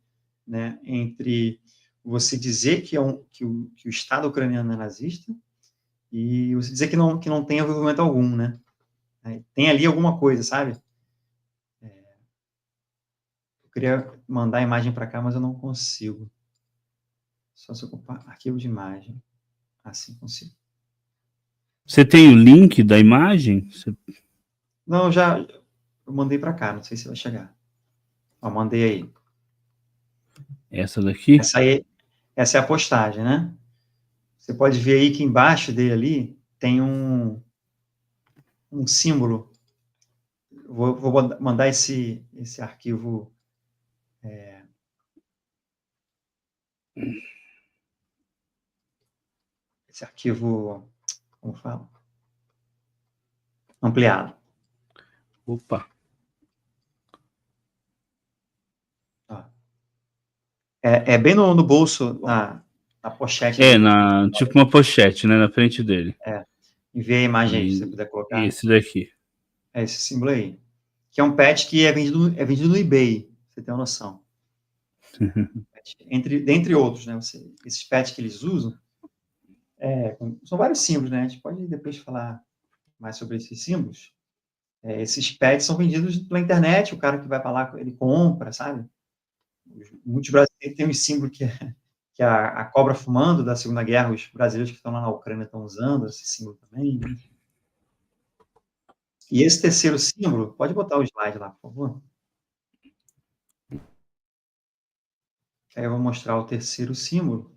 né, entre você dizer que o Estado ucraniano é nazista e você dizer que não tem envolvimento algum, né? Tem ali alguma coisa, sabe? Eu queria mandar a imagem para cá, mas eu não consigo. Só se eu ocupar arquivo de imagem. Assim consigo. Você tem o link da imagem? Não, eu mandei para cá, não sei se vai chegar. Mandei aí. Essa daqui? Essa é a postagem, né? Você pode ver aí que embaixo dele ali tem um símbolo. Vou mandar esse arquivo. Esse arquivo, como fala? Ampliado. Opa. Bem no bolso, na pochete. Tipo uma pochete, né, na frente dele. Envia a imagem aí, se você puder colocar. Esse daqui. Esse símbolo aí. Que é um patch que é vendido no eBay, pra você ter uma noção. dentre outros, né? Esses pets que eles usam, são vários símbolos, né? A gente pode depois falar mais sobre esses símbolos. Esses pets são vendidos pela internet, o cara que vai para lá, ele compra, sabe? Muitos brasileiros têm um símbolo que é a cobra fumando da Segunda Guerra, os brasileiros que estão lá na Ucrânia estão usando esse símbolo também. E esse terceiro símbolo, pode botar o slide lá, por favor. Aí eu vou mostrar o terceiro símbolo,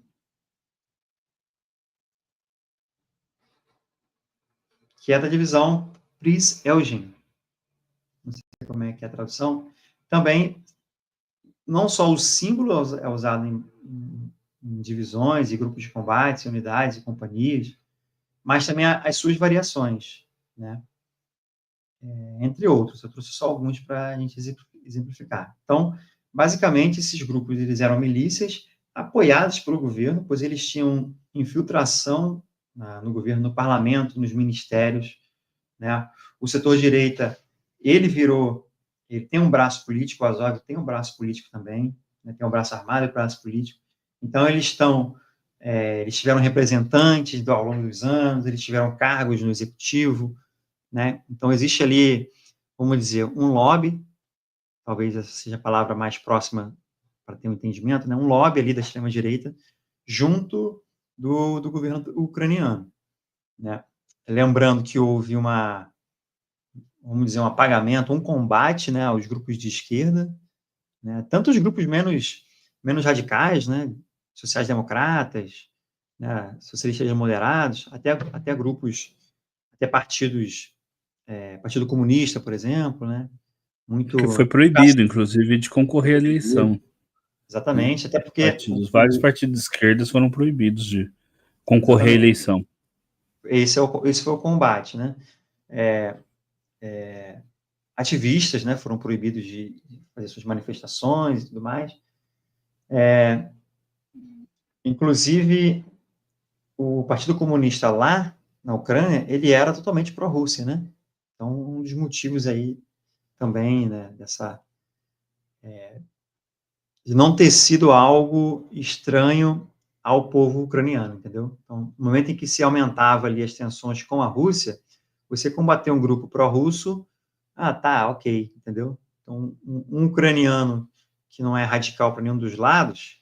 que é da divisão Pris-Elgin. Não sei como é que é a tradução. Também, não só o símbolo é usado em divisões e grupos de combate, unidades e companhias, mas também as suas variações, né? Entre outros. Eu trouxe só alguns para a gente exemplificar. Então, basicamente, esses grupos eles eram milícias apoiadas pelo governo, pois eles tinham infiltração no governo, no parlamento, nos ministérios, né? O setor direita, ele tem um braço político, o Azov tem um braço político também, né? Tem um braço armado e um braço político. Então, eles tiveram representantes ao longo dos anos, eles tiveram cargos no executivo, né? Então, existe ali, vamos dizer, um lobby, talvez essa seja a palavra mais próxima para ter um entendimento, né? Um lobby ali da extrema-direita junto do governo ucraniano, né? Lembrando que houve vamos dizer, um apagamento, um combate, né, aos grupos de esquerda, né? Tanto os grupos menos radicais, né? Sociais-democratas, né? Socialistas moderados, até grupos, até partidos, Partido Comunista, por exemplo, né? Que foi proibido, inclusive, de concorrer à eleição. Exatamente, até porque vários partidos de esquerda foram proibidos de concorrer à eleição. Esse foi o combate, né? Ativistas, né, foram proibidos de fazer suas manifestações e tudo mais. Inclusive, o Partido Comunista lá na Ucrânia, ele era totalmente pró-Rússia, né? Então, um dos motivos aí também, né, de não ter sido algo estranho ao povo ucraniano, entendeu? Então, no momento em que se aumentava ali as tensões com a Rússia, você combater um grupo pró-russo, tá, ok, entendeu? Então, um ucraniano que não é radical para nenhum dos lados.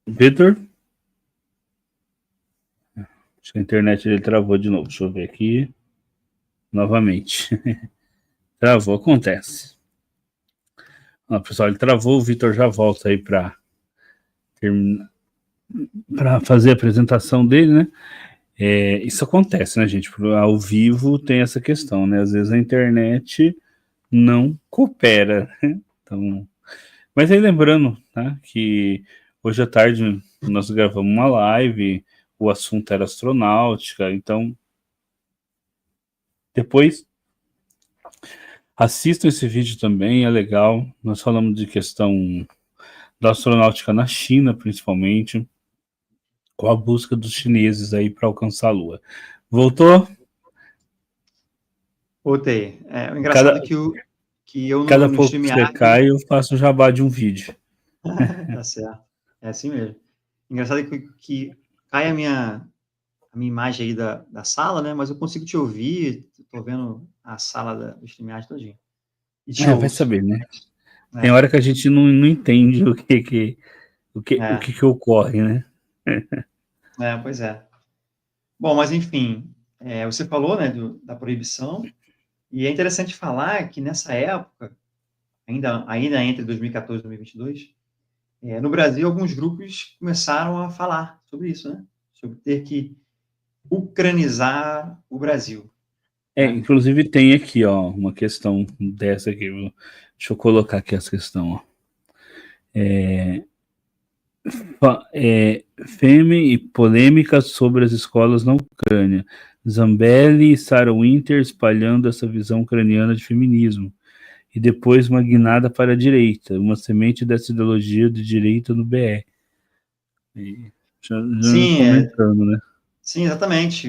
Vitor? Acho que a internet dele travou de novo. Deixa eu ver aqui. Novamente. Travou, acontece. Pessoal, ele travou, o Vitor já volta aí para terminar, para fazer a apresentação dele, né? Isso acontece, né, gente? Ao vivo tem essa questão, né? Às vezes a internet não coopera, né? Então, mas aí lembrando, tá, que hoje à tarde nós gravamos uma live, o assunto era astronáutica, então depois assistam esse vídeo também, é legal. Nós falamos de questão da astronáutica na China, principalmente, com a busca dos chineses aí para alcançar a Lua. Voltou? Voltei. O engraçado é que eu cada no pouco que você cai, eu faço o jabá de um vídeo. Tá certo. É assim mesmo. Engraçado é que cai a minha imagem aí da sala, né? Mas eu consigo te ouvir, estou vendo a sala do StreamYard todinha. E te Vai saber, né? É. Tem hora que a gente não entende o que ocorre, né? Pois é. Bom, mas enfim, você falou, né, da proibição, e é interessante falar que nessa época, ainda entre 2014 e 2022, no Brasil, alguns grupos começaram a falar sobre isso, né? Sobre ter que ucranizar o Brasil. Inclusive tem aqui, ó, uma questão dessa aqui. Deixa eu colocar aqui essa questão, ó. Fêmea e polêmica sobre as escolas na Ucrânia. Zambelli e Sarah Winter espalhando essa visão ucraniana de feminismo. E depois uma guinada para a direita, uma semente dessa ideologia de direita no BR. Já comentando, né? Sim, exatamente.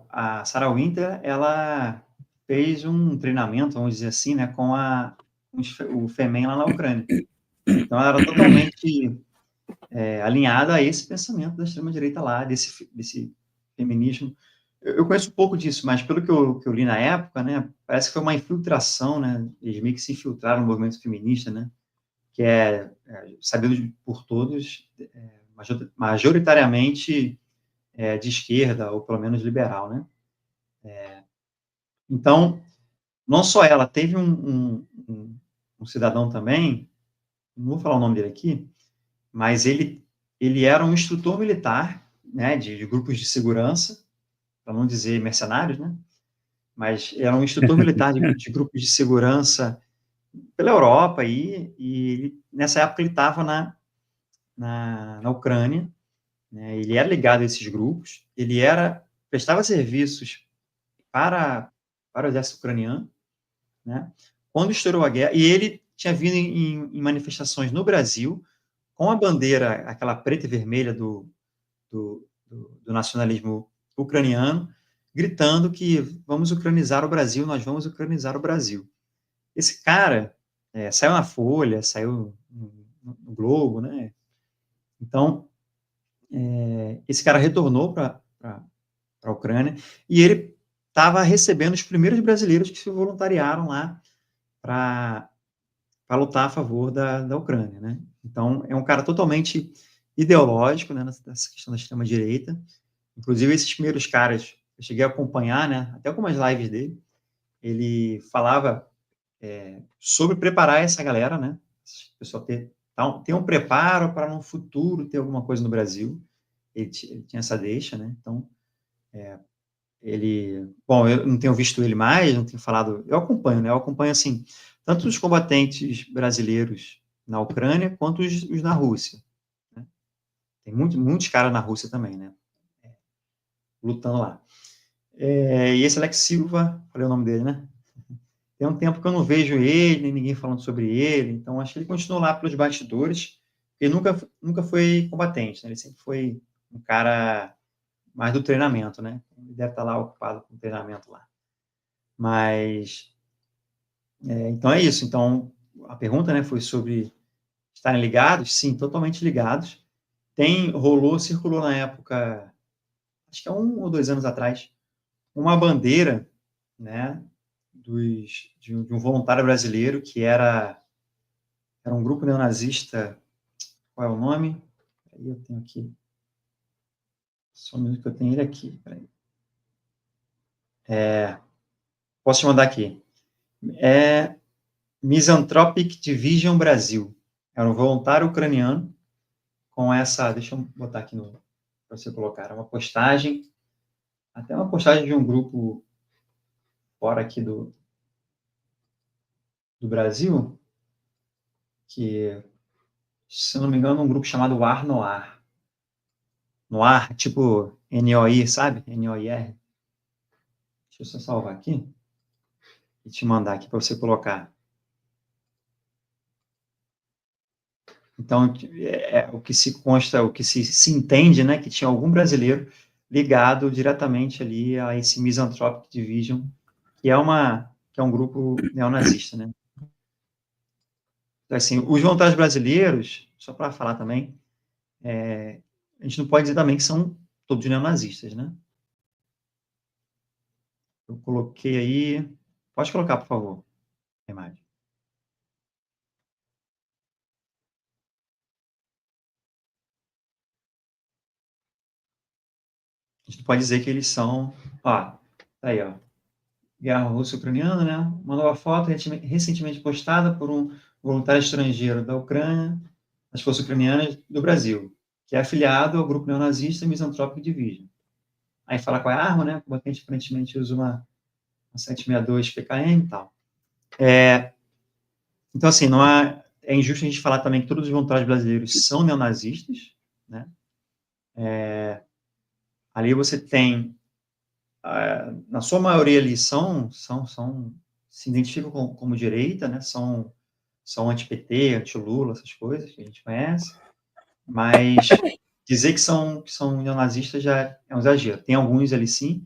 A Sarah Winter, ela fez um treinamento, vamos dizer assim, né, com o FEMEN lá na Ucrânia. Então, ela era totalmente alinhada a esse pensamento da extrema-direita lá, desse feminismo. Eu conheço um pouco disso, mas pelo que eu li na época, né, parece que foi uma infiltração, né, eles meio que se infiltraram no movimento feminista, né, que é sabido por todos, majoritariamente de esquerda, ou pelo menos liberal, né. Então, não só ela, teve um cidadão também, não vou falar o nome dele aqui, mas ele era um instrutor militar, né, de grupos de segurança, para não dizer mercenários, né, mas era um instrutor militar de grupos de segurança pela Europa, e ele, nessa época ele estava na Ucrânia, né, ele era ligado a esses grupos, ele prestava serviços para o exército ucraniano, né, quando estourou a guerra, e ele tinha vindo em manifestações no Brasil, com a bandeira, aquela preta e vermelha do nacionalismo ucraniano, gritando que vamos ucranizar o Brasil, nós vamos ucranizar o Brasil. Esse cara saiu na Folha, saiu no Globo, né? Então, esse cara retornou para a Ucrânia e ele estava recebendo os primeiros brasileiros que se voluntariaram lá para lutar a favor da Ucrânia, né? Então, é um cara totalmente ideológico, né, nessa questão da extrema-direita. Inclusive, esses primeiros caras, eu cheguei a acompanhar, né, até algumas lives dele, ele falava sobre preparar essa galera, né, o pessoal ter um preparo para no futuro ter alguma coisa no Brasil. Ele tinha essa deixa, né, então, bom, eu não tenho visto ele mais, não tenho falado, eu acompanho, né, eu acompanho, assim, tanto os combatentes brasileiros na Ucrânia, quanto os na Rússia, né. Tem muitos caras na Rússia também, né, lutando lá. E esse Alex Silva, falei o nome dele, né? Tem um tempo que eu não vejo ele, nem ninguém falando sobre ele, então acho que ele continuou lá pelos bastidores, ele nunca foi combatente, né? Ele sempre foi um cara mais do treinamento, né? Ele deve estar lá ocupado com o treinamento lá. Mas, então é isso. Então, a pergunta, né, foi sobre estarem ligados? Sim, totalmente ligados. Circulou na época, acho que há 1 ou 2 anos atrás, uma bandeira, né, de um voluntário brasileiro que era um grupo neonazista. Qual é o nome? Aí eu tenho aqui. Só um minuto que eu tenho ele aqui. Peraí. Posso te mandar aqui. Misanthropic Division Brasil. Era um voluntário ucraniano com essa. Deixa eu botar aqui para você colocar. Era uma postagem, até uma postagem de um grupo fora aqui do Brasil, que, se não me engano, um grupo chamado Ar Noir. Noir, tipo NOI, sabe? NOIR. Deixa eu só salvar aqui e te mandar aqui para você colocar. Então, o que se consta, o que se entende, né, que tinha algum brasileiro ligado diretamente ali a esse Misanthropic Division, que é um grupo neonazista, né? Então, assim, os voluntários brasileiros, só para falar também, a gente não pode dizer também que são todos neonazistas, né? Eu coloquei aí, pode colocar, por favor, a imagem. A gente pode dizer que eles são, tá aí, ó, guerra russo-ucraniana, né? Uma nova foto recentemente postada por um voluntário estrangeiro da Ucrânia, das forças ucranianas do Brasil, que é afiliado ao grupo neonazista Misanthropic Division. Aí fala qual é a arma, né? O combatente aparentemente usa uma 762 PKM e tal. Então, assim, não é injusto a gente falar também que todos os voluntários brasileiros são neonazistas, né? Ali você tem, na sua maioria ali, se identificam como direita, né? São anti-PT, anti-Lula, essas coisas que a gente conhece, mas dizer que são neonazistas já é um exagero. Tem alguns ali, sim.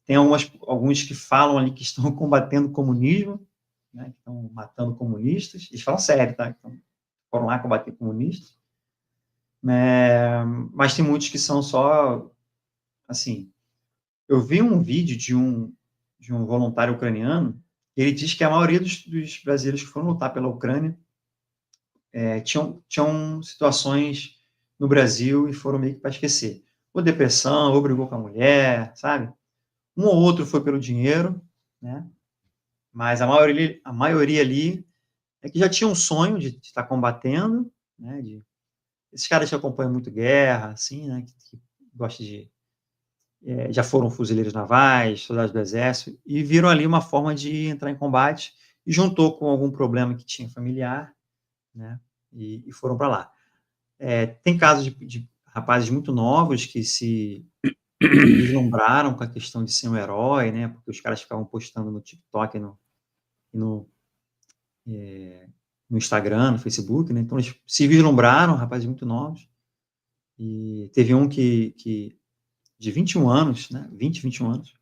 Tem alguns que falam ali que estão combatendo o comunismo, né, que estão matando comunistas. Eles falam sério, tá? Então, foram lá combater comunistas. Mas tem muitos que são só, assim... Eu vi um vídeo de um voluntário ucraniano, ele diz que a maioria dos brasileiros que foram lutar pela Ucrânia tinham situações no Brasil e foram meio que para esquecer. Ou depressão, ou brigou com a mulher, sabe? Um ou outro foi pelo dinheiro, né? Mas a maioria ali é que já tinha um sonho de estar combatendo, né? Esses caras que acompanham muito guerra, assim, né? Que gostam de... já foram fuzileiros navais, soldados do exército, e viram ali uma forma de entrar em combate, e juntou com algum problema que tinha familiar, né? E foram para lá. Tem casos de rapazes muito novos que se vislumbraram com a questão de ser um herói, né? Porque os caras ficavam postando no TikTok, no Instagram, no Facebook, né? Então eles se vislumbraram, rapazes muito novos. E teve um que de 21 anos, né? 21 anos.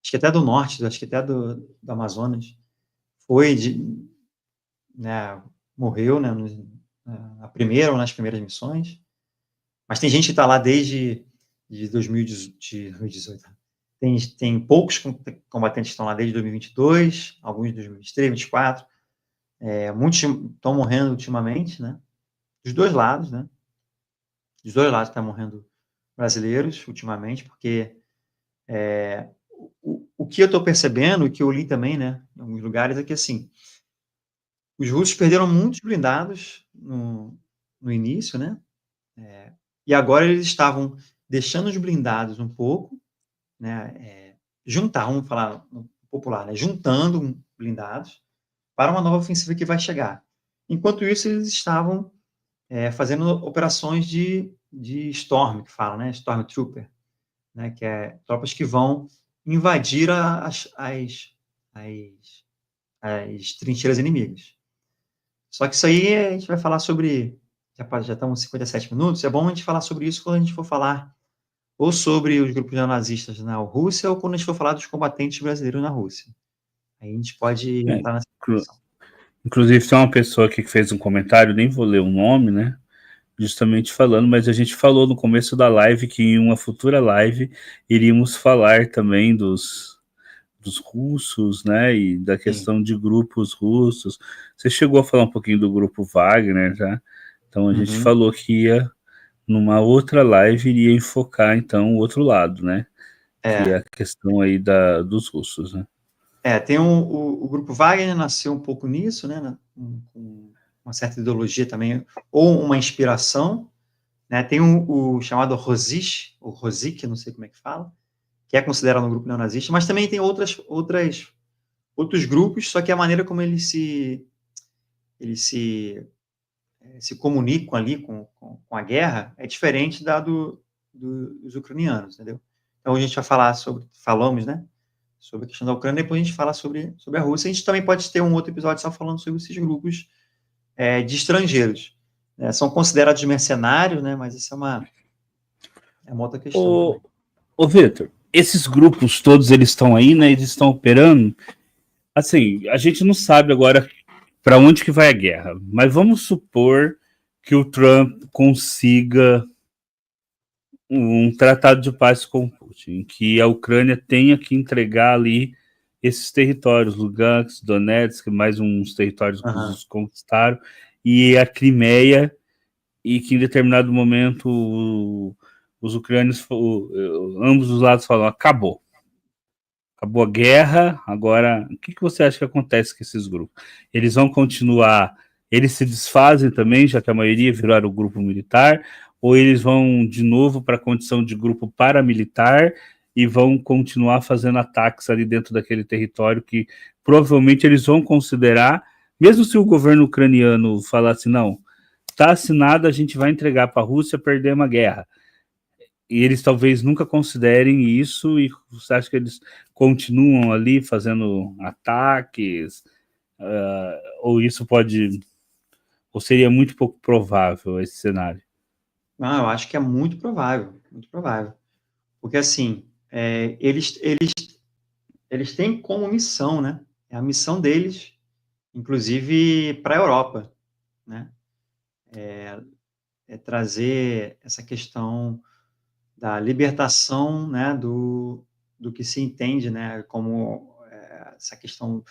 Acho que até do norte, acho que até do Amazonas. Né, morreu, né? Nas primeiras missões. Mas tem gente que está lá desde 2018. Tem poucos combatentes que estão lá desde 2022, alguns de 2023, 2024. Muitos estão morrendo ultimamente, né? Dos dois lados, né? Dos dois lados estão morrendo brasileiros ultimamente, porque o que eu estou percebendo, o que eu li também, né, em alguns lugares, é que, assim, os russos perderam muitos blindados no início, né? E agora eles estavam deixando os blindados um pouco, né? Vamos falar no popular, né? Juntando blindados para uma nova ofensiva que vai chegar. Enquanto isso, eles estavam fazendo operações de Storm, que fala, né? Stormtrooper, né? Que é tropas que vão invadir as trincheiras inimigas. Só que isso aí a gente vai falar sobre... Já estamos 57 minutos, é bom a gente falar sobre isso quando a gente for falar ou sobre os grupos neonazistas na Rússia, ou quando a gente for falar dos combatentes brasileiros na Rússia. Aí a gente pode entrar nessa discussão. Inclusive, tem uma pessoa aqui que fez um comentário, nem vou ler o nome, né? Justamente falando, mas a gente falou no começo da live que em uma futura live iríamos falar também dos russos, né? E da questão de grupos russos. Você chegou a falar um pouquinho do grupo Wagner, já? Então a gente falou que ia, numa outra live, iria enfocar, então, o outro lado, né? Que é a questão aí dos russos, né? Tem o grupo Wagner nasceu um pouco nisso, né? Com uma certa ideologia também, ou uma inspiração, né? Tem o chamado Rosich, ou Rosik, não sei como é que fala, que é considerado um grupo neonazista, mas também tem outros grupos, só que a maneira como eles se comunicam ali com a guerra é diferente dos ucranianos, entendeu? Então a gente vai falar falamos, né, sobre a questão da Ucrânia, depois a gente fala sobre a Rússia. A gente também pode ter um outro episódio só falando sobre esses grupos de estrangeiros. Né? São considerados mercenários, né, mas isso é uma outra questão. Ô Vitor, esses grupos todos, eles estão aí, né, eles estão operando. Assim, a gente não sabe agora para onde que vai a guerra, mas vamos supor que o Trump consiga um tratado de paz com o Putin, que a Ucrânia tenha que entregar ali esses territórios, Lugansk, Donetsk, mais uns territórios que os conquistaram, e a Crimeia, e que em determinado momento os ucranianos, ambos os lados falam, acabou a guerra, agora o que você acha que acontece com esses grupos? Eles vão continuar, eles se desfazem também, já que a maioria viraram o grupo militar, ou eles vão de novo para a condição de grupo paramilitar e vão continuar fazendo ataques ali dentro daquele território que provavelmente eles vão considerar, mesmo se o governo ucraniano falasse, não, está assinado, a gente vai entregar para a Rússia, perder uma guerra. E eles talvez nunca considerem isso, e você acha que eles continuam ali fazendo ataques? Ou isso pode... Ou seria muito pouco provável esse cenário? Não, eu acho que é muito provável, muito provável. Porque, assim, eles têm como missão, né? É a missão deles, inclusive para a Europa, né? É trazer essa questão da libertação, né, do que se entende, né, como essa questão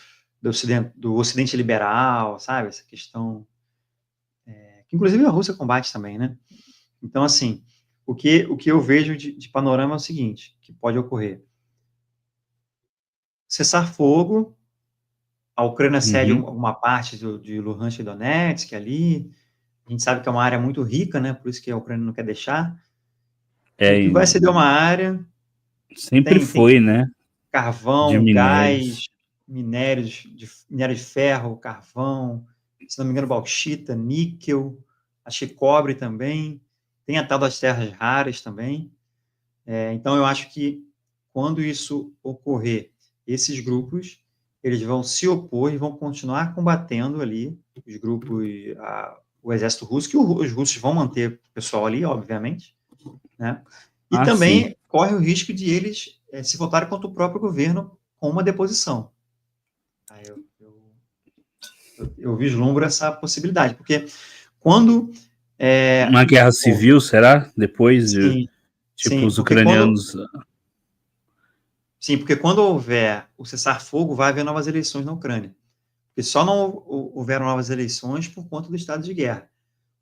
do Ocidente liberal, sabe? Essa questão que inclusive a Rússia combate também, né? Então, assim, o que eu vejo de panorama é o seguinte, que pode ocorrer. Cessar fogo, a Ucrânia cede Uhum. uma parte de Luhansk e Donetsk ali, a gente sabe que é uma área muito rica, né, por isso que a Ucrânia não quer deixar, que vai ceder uma área, Sempre tem foi, né? De carvão, minérios. gás, minério de ferro, carvão, se não me engano, bauxita, níquel, acho que cobre também, tem a tal das terras raras também. Então, eu acho que quando isso ocorrer, esses grupos, eles vão se opor e vão continuar combatendo ali, os grupos, o exército russo, que os russos vão manter o pessoal ali, obviamente, né? E Sim. também corre o risco de eles se voltarem contra o próprio governo com uma deposição. Aí eu vislumbro essa possibilidade, porque quando... Uma guerra civil, será? Depois de, sim, tipo, sim, os ucranianos... porque quando houver o cessar-fogo, vai haver novas eleições na Ucrânia. Porque só não houveram novas eleições por conta do estado de guerra.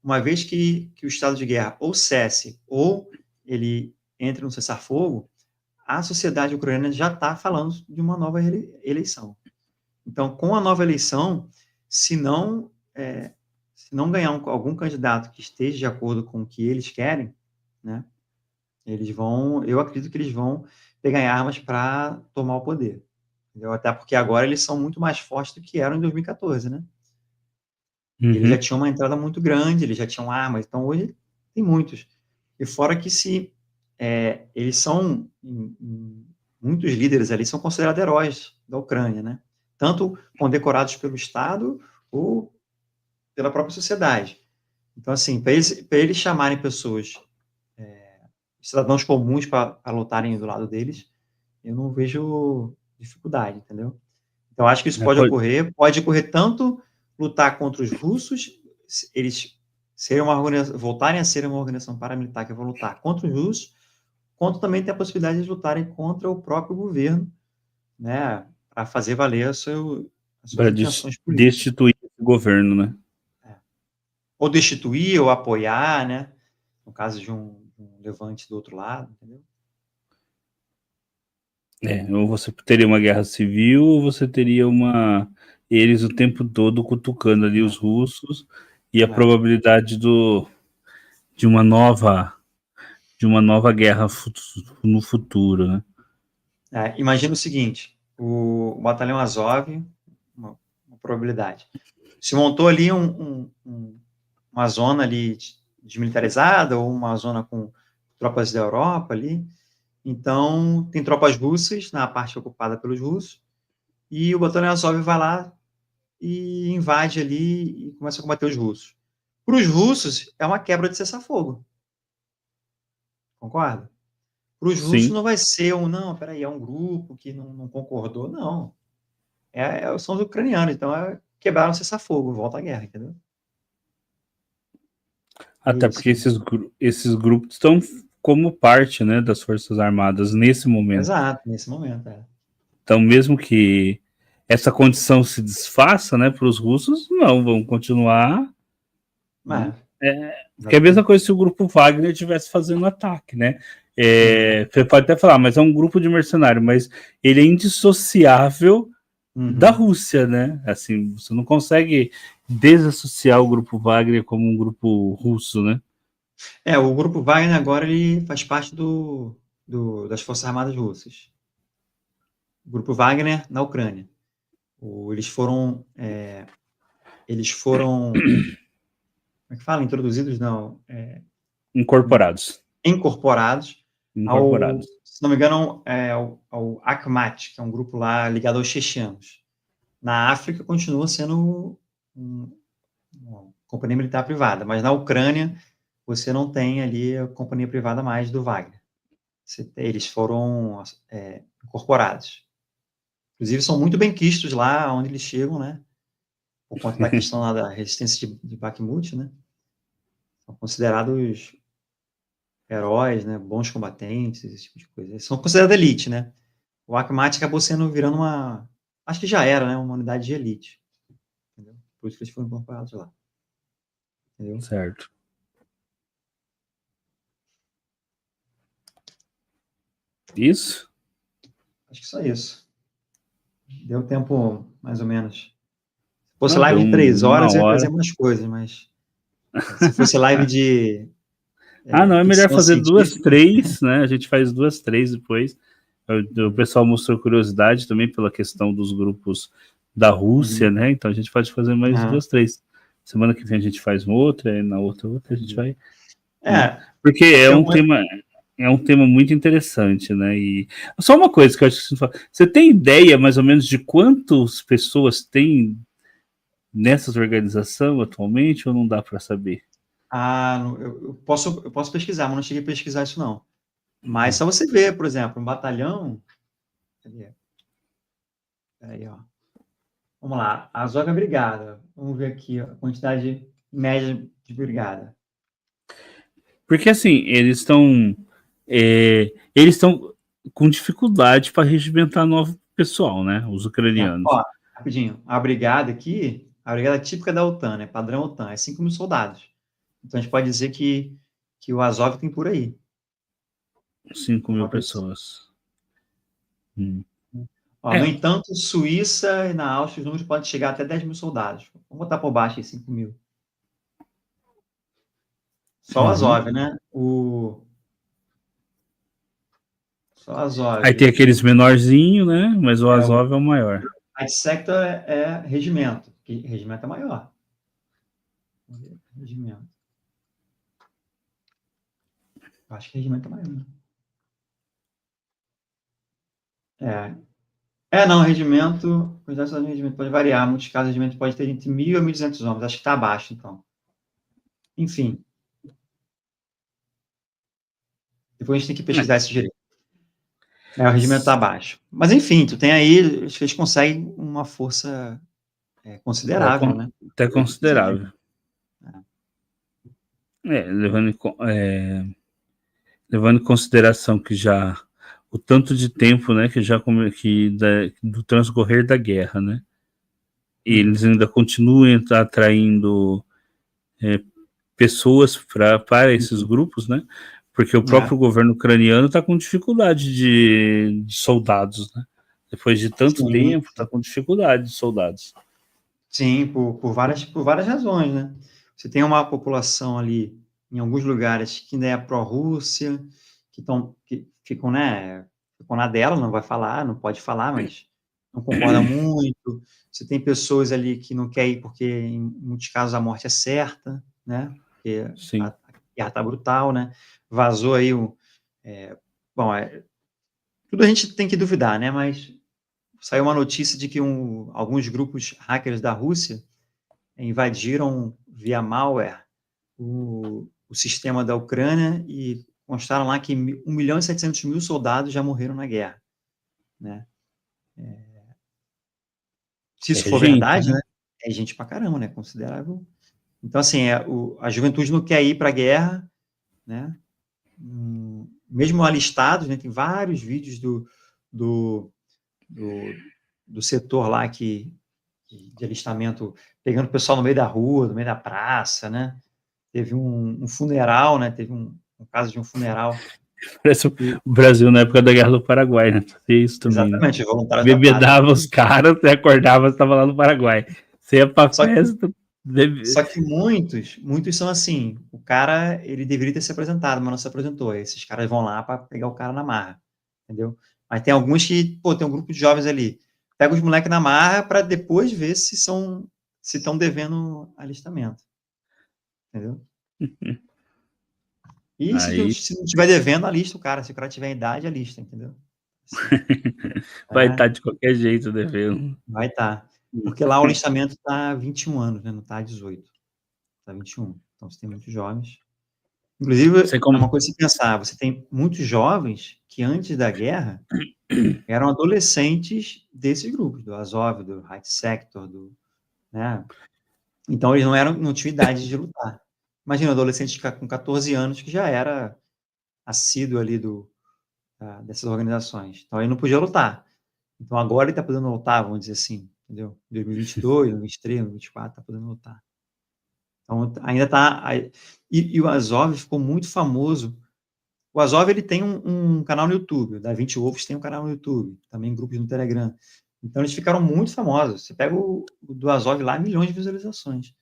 Uma vez que o estado de guerra ou cesse, ou ele entre no cessar-fogo, a sociedade ucraniana já está falando de uma nova eleição. Então, com a nova eleição, se não ganhar algum candidato que esteja de acordo com o que eles querem, né, eu acredito que eles vão pegar armas para tomar o poder. Entendeu? Até porque agora eles são muito mais fortes do que eram em 2014, né? Eles já Uhum. tinham uma entrada muito grande, eles já tinham armas, então hoje tem muitos. E fora que eles são, muitos líderes ali são considerados heróis da Ucrânia, né? Tanto condecorados pelo Estado ou pela própria sociedade. Então, assim, para eles chamarem pessoas, cidadãos comuns para lutarem do lado deles, eu não vejo dificuldade, entendeu? Então, acho que isso pode ocorrer tanto lutar contra os russos, eles voltarem a ser uma organização paramilitar que vão lutar contra os russos, quanto também tem a possibilidade de lutarem contra o próprio governo, né, para fazer valer as suas Para intenções políticas. destituir o governo, né? Ou destituir, ou apoiar, né, no caso de um levante do outro lado, entendeu? Ou você teria uma guerra civil, ou você teria eles o tempo todo cutucando ali os russos, e a É. probabilidade de uma nova guerra no futuro, né? Imagina o seguinte, o batalhão Azov, uma probabilidade, se montou ali uma zona ali desmilitarizada, ou uma zona com tropas da Europa ali, então tem tropas russas na parte ocupada pelos russos, e o batalhão Azov vai lá e invade ali e começa a combater os russos. Para os russos, é uma quebra de cessar-fogo, concorda? Para os russos Sim. não vai ser não, peraí, é um grupo que não concordou, não. São os ucranianos, então quebraram o cessar-fogo, volta à guerra, entendeu? É Até isso. porque esses grupos estão como parte, né, das Forças Armadas nesse momento. Exato, nesse momento. Então, mesmo que essa condição se desfaça, né, para os russos, não, vão continuar, né? Porque é a mesma Exatamente. coisa se o grupo Wagner estivesse fazendo ataque, né? Uhum. Você pode até falar, mas é um grupo de mercenários, mas ele é indissociável da Uhum. Rússia, né? Assim, você não consegue desassociar o grupo Wagner como um grupo russo, né? O grupo Wagner agora ele faz parte das Forças Armadas Russas. O grupo Wagner na Ucrânia. Eles foram, como é que fala? Introduzidos, não, Incorporados. incorporados Incorporados. se não me engano, ao Akhmat, que é um grupo lá ligado aos chechenos. Na África continua sendo uma companhia militar privada, mas na Ucrânia você não tem ali a companhia privada mais do Wagner. eles foram incorporados. Inclusive, são muito bem quistos lá onde eles chegam, né? Por conta da questão lá da resistência de Bakhmut, né? São considerados heróis, né? Bons combatentes, esse tipo de coisa. Eles são considerados elite, né? O Akhmat acabou virando uma... Acho que já era, né? Uma unidade de elite. Entendeu? Por isso que eles foram incorporados lá. Entendeu? Certo. Isso? Acho que só isso. Deu tempo, mais ou menos. Se fosse Não, live de 3 horas, eu ia hora. trazer mais coisas, mas se fosse live de não, é melhor ficção fazer 2, científica, 3, né? A gente faz 2, 3 depois. O pessoal mostrou curiosidade também pela questão dos grupos da Rússia, né? Então a gente pode fazer mais 2, 3. Semana que vem a gente faz uma outra, e na outra a gente vai. Né? Porque é um tema muito interessante, né? E só uma coisa que eu acho que você fala. Você tem ideia mais ou menos de quantas pessoas tem nessas organizações atualmente ou não dá para saber? Eu posso pesquisar, mas não cheguei a pesquisar isso, não. Mas só você ver, por exemplo, um batalhão... Peraí, ó. Vamos lá. A Azov é brigada. Vamos ver aqui a quantidade média de brigada. Porque, assim, eles estão com dificuldade para regimentar novo pessoal, né? Os ucranianos. Ó, rapidinho. A brigada aqui, a brigada típica da OTAN, né? Padrão OTAN, é 5 mil soldados. Então, a gente pode dizer que o Azov tem por aí. 5 mil pessoas. Ó, no entanto, Suíça e na Áustria, os números podem chegar até 10 mil soldados. Vamos botar por baixo aí, 5 mil. Só o Azov, né? Só o Azov. Aí tem aqueles menorzinhos, né? Mas o Azov é o maior. A secta é regimento, que regimento é maior. Regimento. Eu acho que regimento é maior. Não, regimento, quantidade de regimento pode variar. Em muitos casos, o regimento pode ter entre 1.000 e 1.200 homens. Acho que está abaixo, então. Enfim. Depois a gente tem que pesquisar esse direito. O regimento está abaixo. Mas, enfim, tu tem aí, eles conseguem uma força considerável, né? Até considerável. Levando em consideração que já o tanto de tempo, né, do transcorrer da guerra, né? E eles ainda continuam atraindo pessoas para esses grupos, né? Porque o próprio governo ucraniano está com dificuldade de soldados, né? Depois de tanto tempo, está com dificuldade de soldados. Sim, por várias razões, né? Você tem uma população ali, em alguns lugares, que ainda é pró-Rússia, que ficam, né, ficam na dela, não vai falar, não pode falar, mas não concorda muito. Você tem pessoas ali que não querem ir porque, em muitos casos, a morte é certa, né? Porque a guerra está brutal, né? Vazou aí tudo a gente tem que duvidar, né? Mas saiu uma notícia de que alguns grupos hackers da Rússia invadiram via malware o sistema da Ucrânia e constaram lá que 1.700.000 soldados já morreram na guerra, né? Se isso for verdade, né? É gente pra caramba, né? Considerável. Então, assim, a juventude não quer ir para a guerra, né? Mesmo alistados, né? Tem vários vídeos do setor lá de alistamento, pegando o pessoal no meio da rua, no meio da praça, né? Teve um funeral, né? Teve um caso de um funeral. Parece o Brasil na época da Guerra do Paraguai, né? Isso também. Exatamente, voluntários bebedava os caras, você acordava, você estava lá no Paraguai. Você ia pra festa... Só que muitos são assim, o cara, ele deveria ter se apresentado, mas não se apresentou. Esses caras vão lá para pegar o cara na marra, entendeu? Mas tem alguns que, tem um grupo de jovens ali, pega os moleques na marra para depois ver se estão devendo alistamento, entendeu? E se não estiver devendo, alista o cara. Se o cara tiver idade, alista, entendeu? Vai estar de qualquer jeito devendo. Vai estar. Porque lá o alistamento está 21 anos, né? Não está 18. Está 21. Então, você tem muitos jovens. Inclusive, Sei é como. uma coisa a se pensar, você tem muitos jovens que antes da guerra eram adolescentes desses grupos, do Azov, do Right Sector, né? Então eles não tinham idade de lutar. Imagina um adolescente com 14 anos que já era assíduo ali dessas organizações. Então ele não podia lutar. Então agora ele está podendo lutar, vamos dizer assim, entendeu? 2022, 2023, 2024, está podendo lutar. Então ainda está... E o Azov ficou muito famoso. O Azov, ele tem um canal no YouTube, o Da Vinci Wolves tem um canal no YouTube, também grupos no Telegram. Então eles ficaram muito famosos. Você pega o do Azov lá, milhões de visualizações.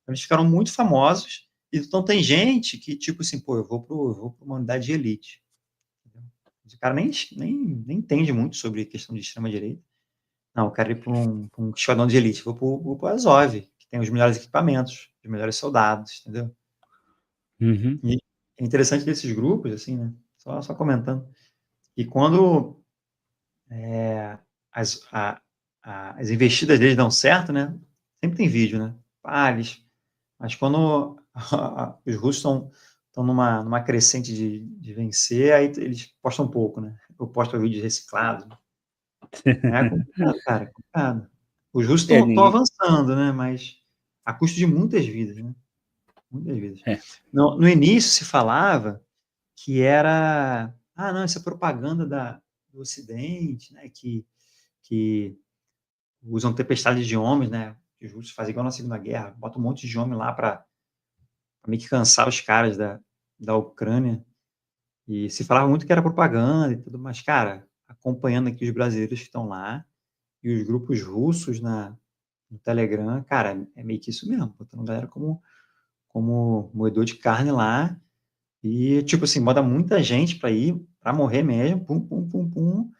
Então, eles ficaram muito famosos. Então tem gente que, tipo assim, pô, eu vou para uma unidade de elite. O cara nem entende muito sobre questão de extrema-direita. Não, eu quero ir para um esquadrão de elite. Vou para o Azov, que tem os melhores equipamentos, os melhores soldados, entendeu? Uhum. E é interessante desses grupos, assim, né? Só comentando. E quando as investidas deles dão certo, né? Sempre tem vídeo, né? Mas quando os russos estão numa crescente de vencer, aí eles postam um pouco, né? Eu posto vídeos reciclados. É complicado, cara, é complicado. Os russos É, estão ninguém. avançando, né? Mas a custo de muitas vidas, né? Muitas vidas. É. No início se falava que era... Ah, não, isso é propaganda do Ocidente, né? Que usam tempestade de homens, né? Os russos fazem igual na Segunda Guerra, botam um monte de homem lá para meio que cansar os caras da Ucrânia. E se falava muito que era propaganda e tudo, mas, cara, acompanhando aqui os brasileiros que estão lá e os grupos russos no Telegram, cara, é meio que isso mesmo, botando galera como moedor de carne lá e, tipo assim, bota muita gente para ir, para morrer mesmo, pum, pum, pum, pum,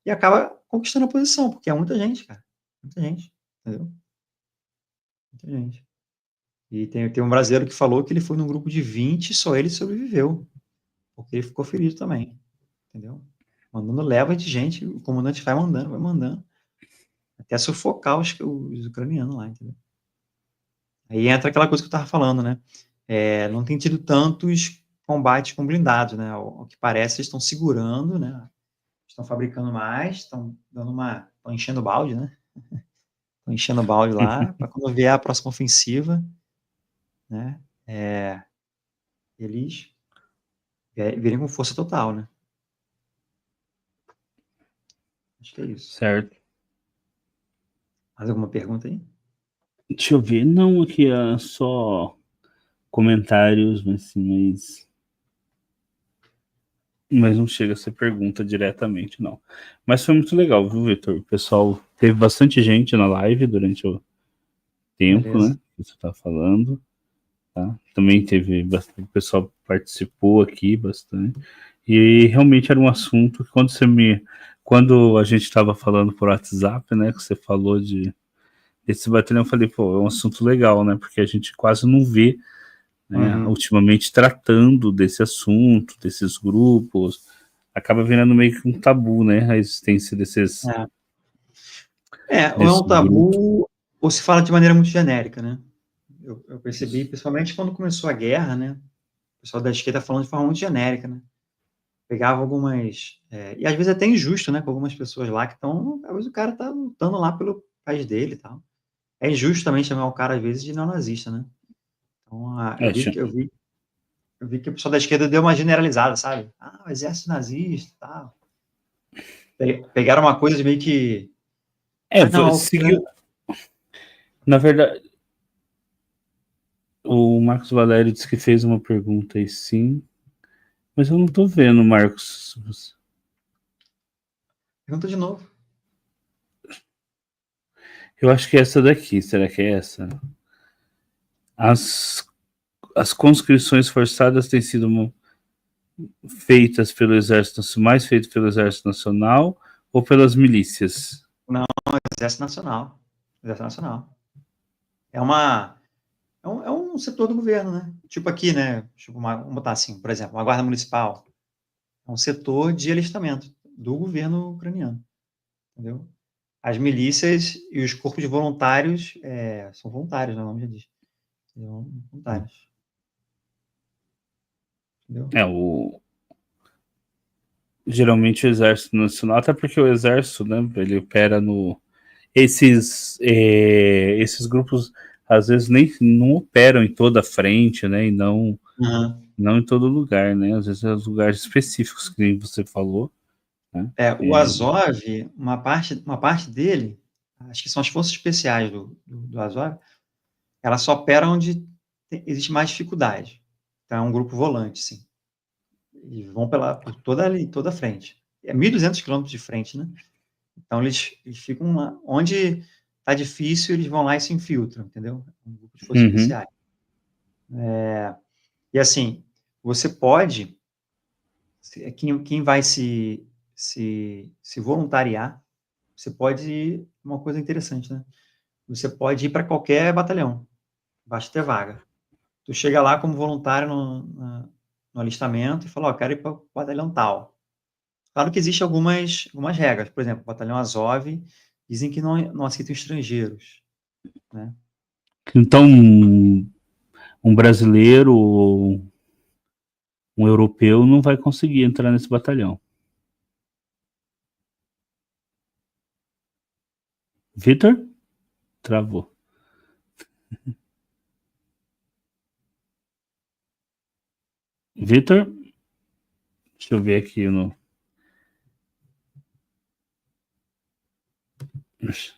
e acaba conquistando a posição, porque é muita gente, cara, muita gente, entendeu? Muita gente. E tem um brasileiro que falou que ele foi num grupo de 20 e só ele sobreviveu, porque ele ficou ferido também, entendeu? Mandando leva de gente, o comandante vai mandando, até sufocar os ucranianos lá, entendeu? Aí entra aquela coisa que eu estava falando, né? Não tem tido tantos combates com blindados, né? Ao que parece, eles estão segurando, né? Estão fabricando mais, estão estão enchendo o balde, né? Estão enchendo o balde lá, para quando vier a próxima ofensiva, né? Eles virem com força total, né? Acho que é isso. Certo. Mais alguma pergunta aí? Deixa eu ver. Não, aqui é só comentários, mas não chega a ser pergunta diretamente, não. Mas foi muito legal, viu, Vitor? O pessoal teve bastante gente na live durante o tempo, Beleza. né? Que você tá falando, tá? Também teve bastante, o pessoal participou aqui bastante. E realmente era um assunto que quando a gente estava falando por WhatsApp, né, que você falou desse batalhão, eu falei, pô, é um assunto legal, né? Porque a gente quase não vê, né, Uhum. ultimamente tratando desse assunto, desses grupos, acaba virando meio que um tabu, né, a existência Ou é desses um grupos. tabu, ou se fala de maneira muito genérica, né? Eu percebi, principalmente quando começou a guerra, né? O pessoal da esquerda falando de forma muito genérica, né? Pegava algumas... e às vezes é até injusto, né? Com algumas pessoas lá que estão... Às vezes o cara tá lutando lá pelo país dele e tal. É injusto também chamar o cara, às vezes, de neonazista, né? Então, É, eu vi que o pessoal da esquerda deu uma generalizada, sabe? Ah, o exército nazista e tal. Pegaram uma coisa de meio que... Ah, não, a Ucrânia... seguiu. Na verdade, o Marcos Valério disse que fez uma pergunta aí, sim, mas eu não tô vendo, Marcos. Pergunta de novo. Eu acho que é essa daqui, será que é essa? As, as conscrições forçadas têm sido feitas pelo Exército, mais feitas pelo Exército Nacional ou pelas milícias? Não, Exército Nacional. Exército Nacional. É um setor do governo, né? Tipo aqui, né? Tipo vamos botar assim, por exemplo, uma guarda municipal. É um setor de alistamento do governo ucraniano, entendeu? As milícias e os corpos de voluntários são voluntários, né? O nome já diz. São voluntários. entendeu? Geralmente o Exército Nacional, até porque o Exército, né, ele opera no... Esses grupos, às vezes, nem não operam em toda a frente, né, e não em todo lugar, né, às vezes é os lugares específicos que você falou. Né? O Azov, uma parte dele, acho que são as forças especiais do Azov, ela só opera onde existe mais dificuldade. Então, é um grupo volante, sim. E vão por toda a frente. É 1.200 quilômetros de frente, né? Então, eles ficam lá. Onde está difícil, eles vão lá e se infiltram, entendeu? Um grupo de forças especiais. E, assim, você pode... Quem vai se voluntariar, você pode ir... Uma coisa interessante, né? Você pode ir para qualquer batalhão. Basta ter vaga. Tu chega lá como voluntário no alistamento e fala, quero ir para o batalhão tal. Claro que existem algumas regras. Por exemplo, o batalhão Azov dizem que não aceitam estrangeiros. Né? Então, um brasileiro ou um europeu não vai conseguir entrar nesse batalhão. Vitor? Travou. Vitor? Deixa eu ver aqui no... Deixa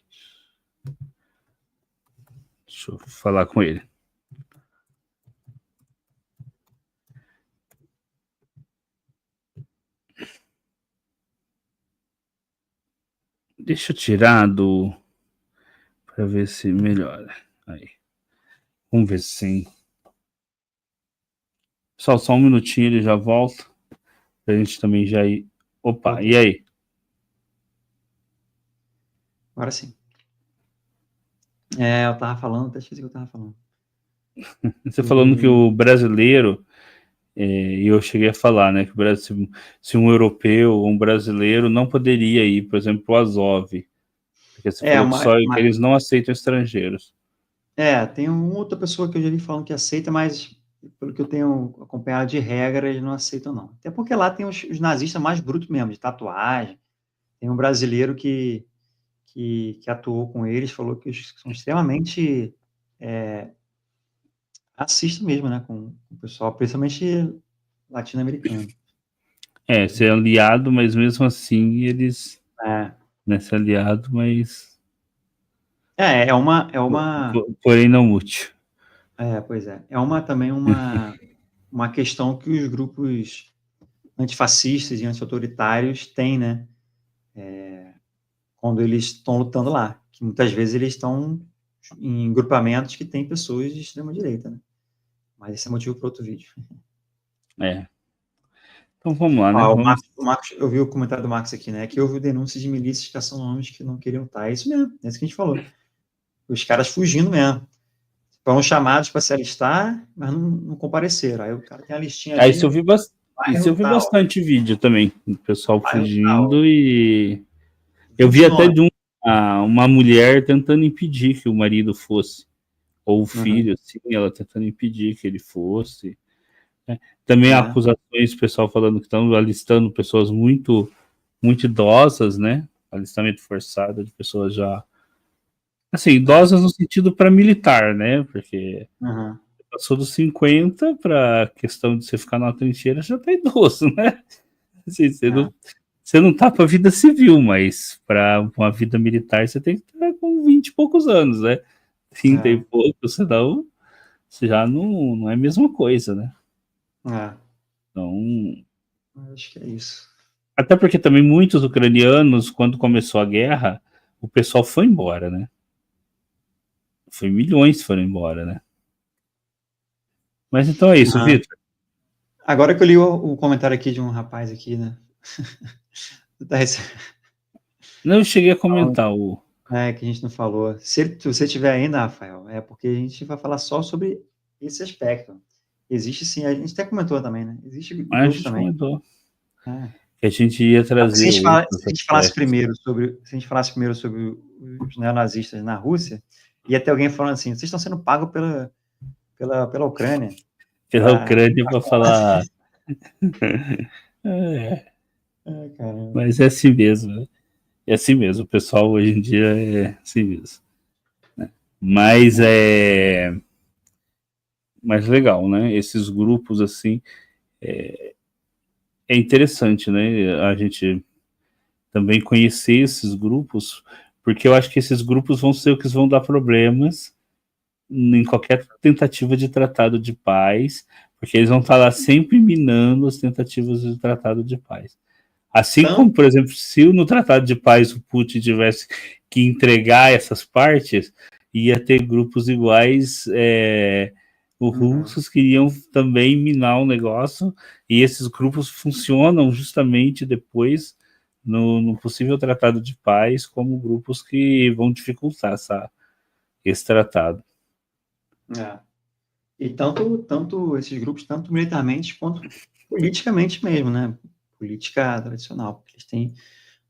eu falar com ele. Deixa eu tirar do... para ver se melhora. Aí. Vamos ver se sim. Só um minutinho, ele já volta. Pra gente também já ir... Opa, e aí? Agora sim. Eu tava falando, até esqueci o que eu tava falando. Você falando que o brasileiro, e eu cheguei a falar, né, que o Brasil, se um europeu ou um brasileiro não poderia ir, por exemplo, para o Azov, porque você falou que só que eles não aceitam estrangeiros. Tem uma outra pessoa que eu já vi falando que aceita, mas pelo que eu tenho acompanhado de regra, eles não aceitam, não. Até porque lá tem os nazistas mais brutos mesmo, de tatuagem. Tem um brasileiro que atuou com eles, falou que são extremamente racistas mesmo, né, com o pessoal, principalmente latino-americano. Ser aliado, mas mesmo assim eles... Né, ser aliado, mas... É uma... Porém não útil. Pois é. Também uma questão que os grupos antifascistas e anti-autoritários têm, né? Quando eles estão lutando lá. Que muitas vezes eles estão em grupamentos que tem pessoas de extrema-direita, né? Mas esse é motivo para outro vídeo. Então vamos lá, né? O Marcos, eu vi o comentário do Marcos aqui, né? Que houve denúncias de milícias que são nomes que não queriam estar. É isso mesmo, é isso que a gente falou. Os caras fugindo mesmo. Foram chamados para se alistar, mas não compareceram. Aí o cara tem a listinha ali. Isso eu vi bastante vídeo também, o pessoal fugindo e... Eu vi até de uma mulher tentando impedir que o marido fosse, ou o filho, assim, ela tentando impedir que ele fosse. Né? Também acusações, pessoal falando que estão alistando pessoas muito, muito idosas, né? Alistamento forçado de pessoas já... Assim, idosas no sentido para militar, né? Porque passou dos 50, para a questão de você ficar na trincheira, já tá idoso, né? Assim, você não tá para a vida civil, mas para uma vida militar você tem que estar com 20 e poucos anos, né? 30 e poucos, senão já não é a mesma coisa, né? Então... Acho que é isso. Até porque também muitos ucranianos, quando começou a guerra, o pessoal foi embora, né? Foi milhões que foram embora, né? Mas então é isso, Vitor. Agora que eu li o comentário aqui de um rapaz aqui, né? Não, eu cheguei a comentar o... que a gente não falou. Se você tiver ainda, Rafael, é porque a gente vai falar só sobre esse aspecto. Existe sim, a gente até comentou também, né? Existe grupo a gente também. comentou. Que a gente ia trazer... Se a gente falasse primeiro sobre os neonazistas na Rússia, ia ter alguém falando assim, vocês estão sendo pagos pela Ucrânia. Pela Ucrânia para falar É, Caramba. mas é assim mesmo, né? É assim mesmo. O pessoal hoje em dia é assim mesmo. Mas é mais legal, né? Esses grupos assim é interessante, né? A gente também conhecer esses grupos, porque eu acho que esses grupos vão ser os que vão dar problemas em qualquer tentativa de tratado de paz, porque eles vão estar lá sempre minando as tentativas de tratado de paz. Assim como, Tanto, por exemplo, se no tratado de paz o Putin tivesse que entregar essas partes, ia ter grupos iguais, os uhum, russos queriam também minar o negócio, e esses grupos funcionam justamente depois no possível tratado de paz como grupos que vão dificultar esse tratado. é. E tanto esses grupos, tanto militarmente quanto politicamente mesmo, né? Política tradicional, porque eles têm,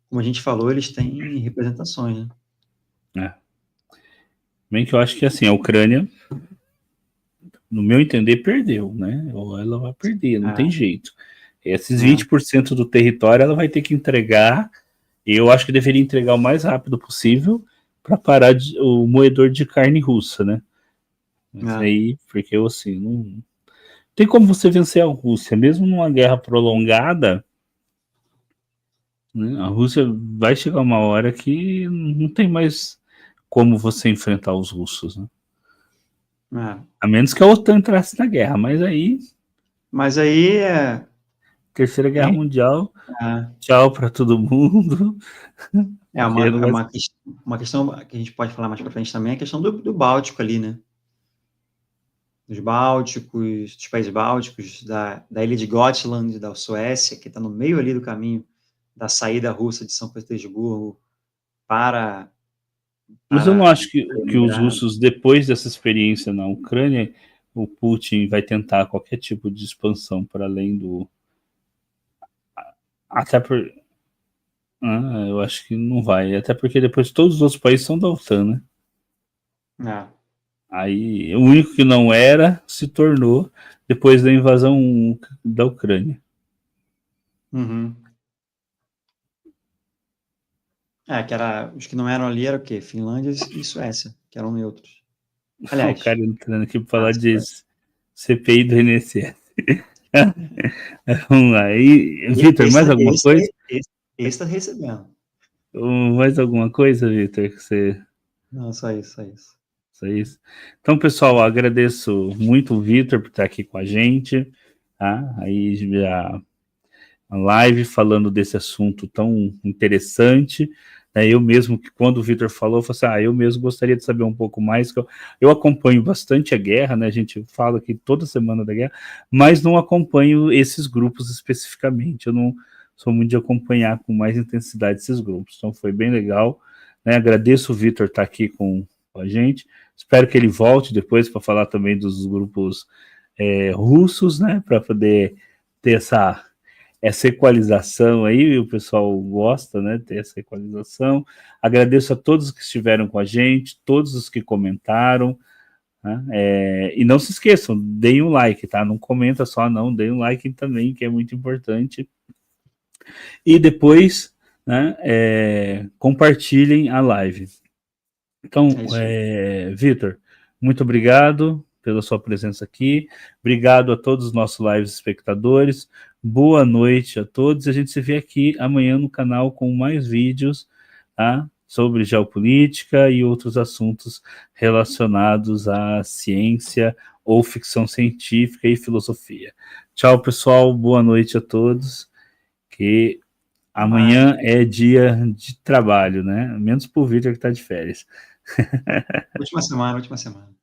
como a gente falou, eles têm representações, né? Né? Bem que eu acho que assim, a Ucrânia, no meu entender, perdeu, né? Ou ela vai perder, não tem Ah, jeito. Esses é, 20% do território ela vai ter que entregar, e eu acho que deveria entregar o mais rápido possível para parar o moedor de carne russa, né? Mas é. aí, porque eu assim, não tem como você vencer a Rússia, mesmo numa guerra prolongada, né? A Rússia vai chegar uma hora que não tem mais como você enfrentar os russos, né? É. A menos que a OTAN entrasse na guerra, mas aí, Mas aí Terceira Guerra é, Mundial, é, tchau para todo mundo. é Porque uma, não é vai... uma questão que a gente pode falar mais para frente também, é a questão do Báltico ali, né? Dos Bálticos, dos países bálticos, da ilha de Gotland, da Suécia, que está no meio ali do caminho da saída russa de São Petersburgo para, Mas eu não para acho que os Leningrado. russos, depois dessa experiência na Ucrânia, o Putin vai tentar qualquer tipo de expansão para além do. Até por. Eu acho que não vai. Até porque depois todos os outros países são da OTAN, né? É. Aí o único que não era se tornou depois da invasão da Ucrânia. Uhum. Que era, os que não eram ali eram o quê? Finlândia e Suécia, que eram neutros. O cara Aliás, entrando aqui para falar de Suécia. CPI do INSS. Vamos lá. E, Vitor, mais alguma coisa? Esse tá recebendo. Mais alguma coisa, Vitor, que você. Não, só isso, só isso. Isso é isso. Então, pessoal, agradeço muito o Vitor por estar aqui com a gente. Tá? Aí já a live falando desse assunto tão interessante. Eu mesmo, que quando o Vitor falou, eu falei assim, eu mesmo gostaria de saber um pouco mais, que eu acompanho bastante a guerra, né? A gente fala aqui toda semana da guerra, mas não acompanho esses grupos especificamente. Eu não sou muito de acompanhar com mais intensidade esses grupos. Então foi bem legal. Né? Agradeço o Vitor estar aqui com a gente. Espero que ele volte depois para falar também dos grupos russos, né? Para poder ter essa equalização aí, o pessoal gosta, né, ter essa equalização. Agradeço a todos que estiveram com a gente, todos os que comentaram, né, e não se esqueçam, deem um like, tá? Não comenta só não, deem um like também, que é muito importante. E depois, né, compartilhem a live. Então, É isso aí. Vitor, muito obrigado pela sua presença aqui. Obrigado a todos os nossos live espectadores. Boa noite a todos. A gente se vê aqui amanhã no canal com mais vídeos, tá? Sobre geopolítica e outros assuntos relacionados à ciência ou ficção científica e filosofia. Tchau, pessoal. Boa noite a todos. Que Até mais. amanhã é dia de trabalho, né? Menos por Vitor que está de férias. Última semana, última semana.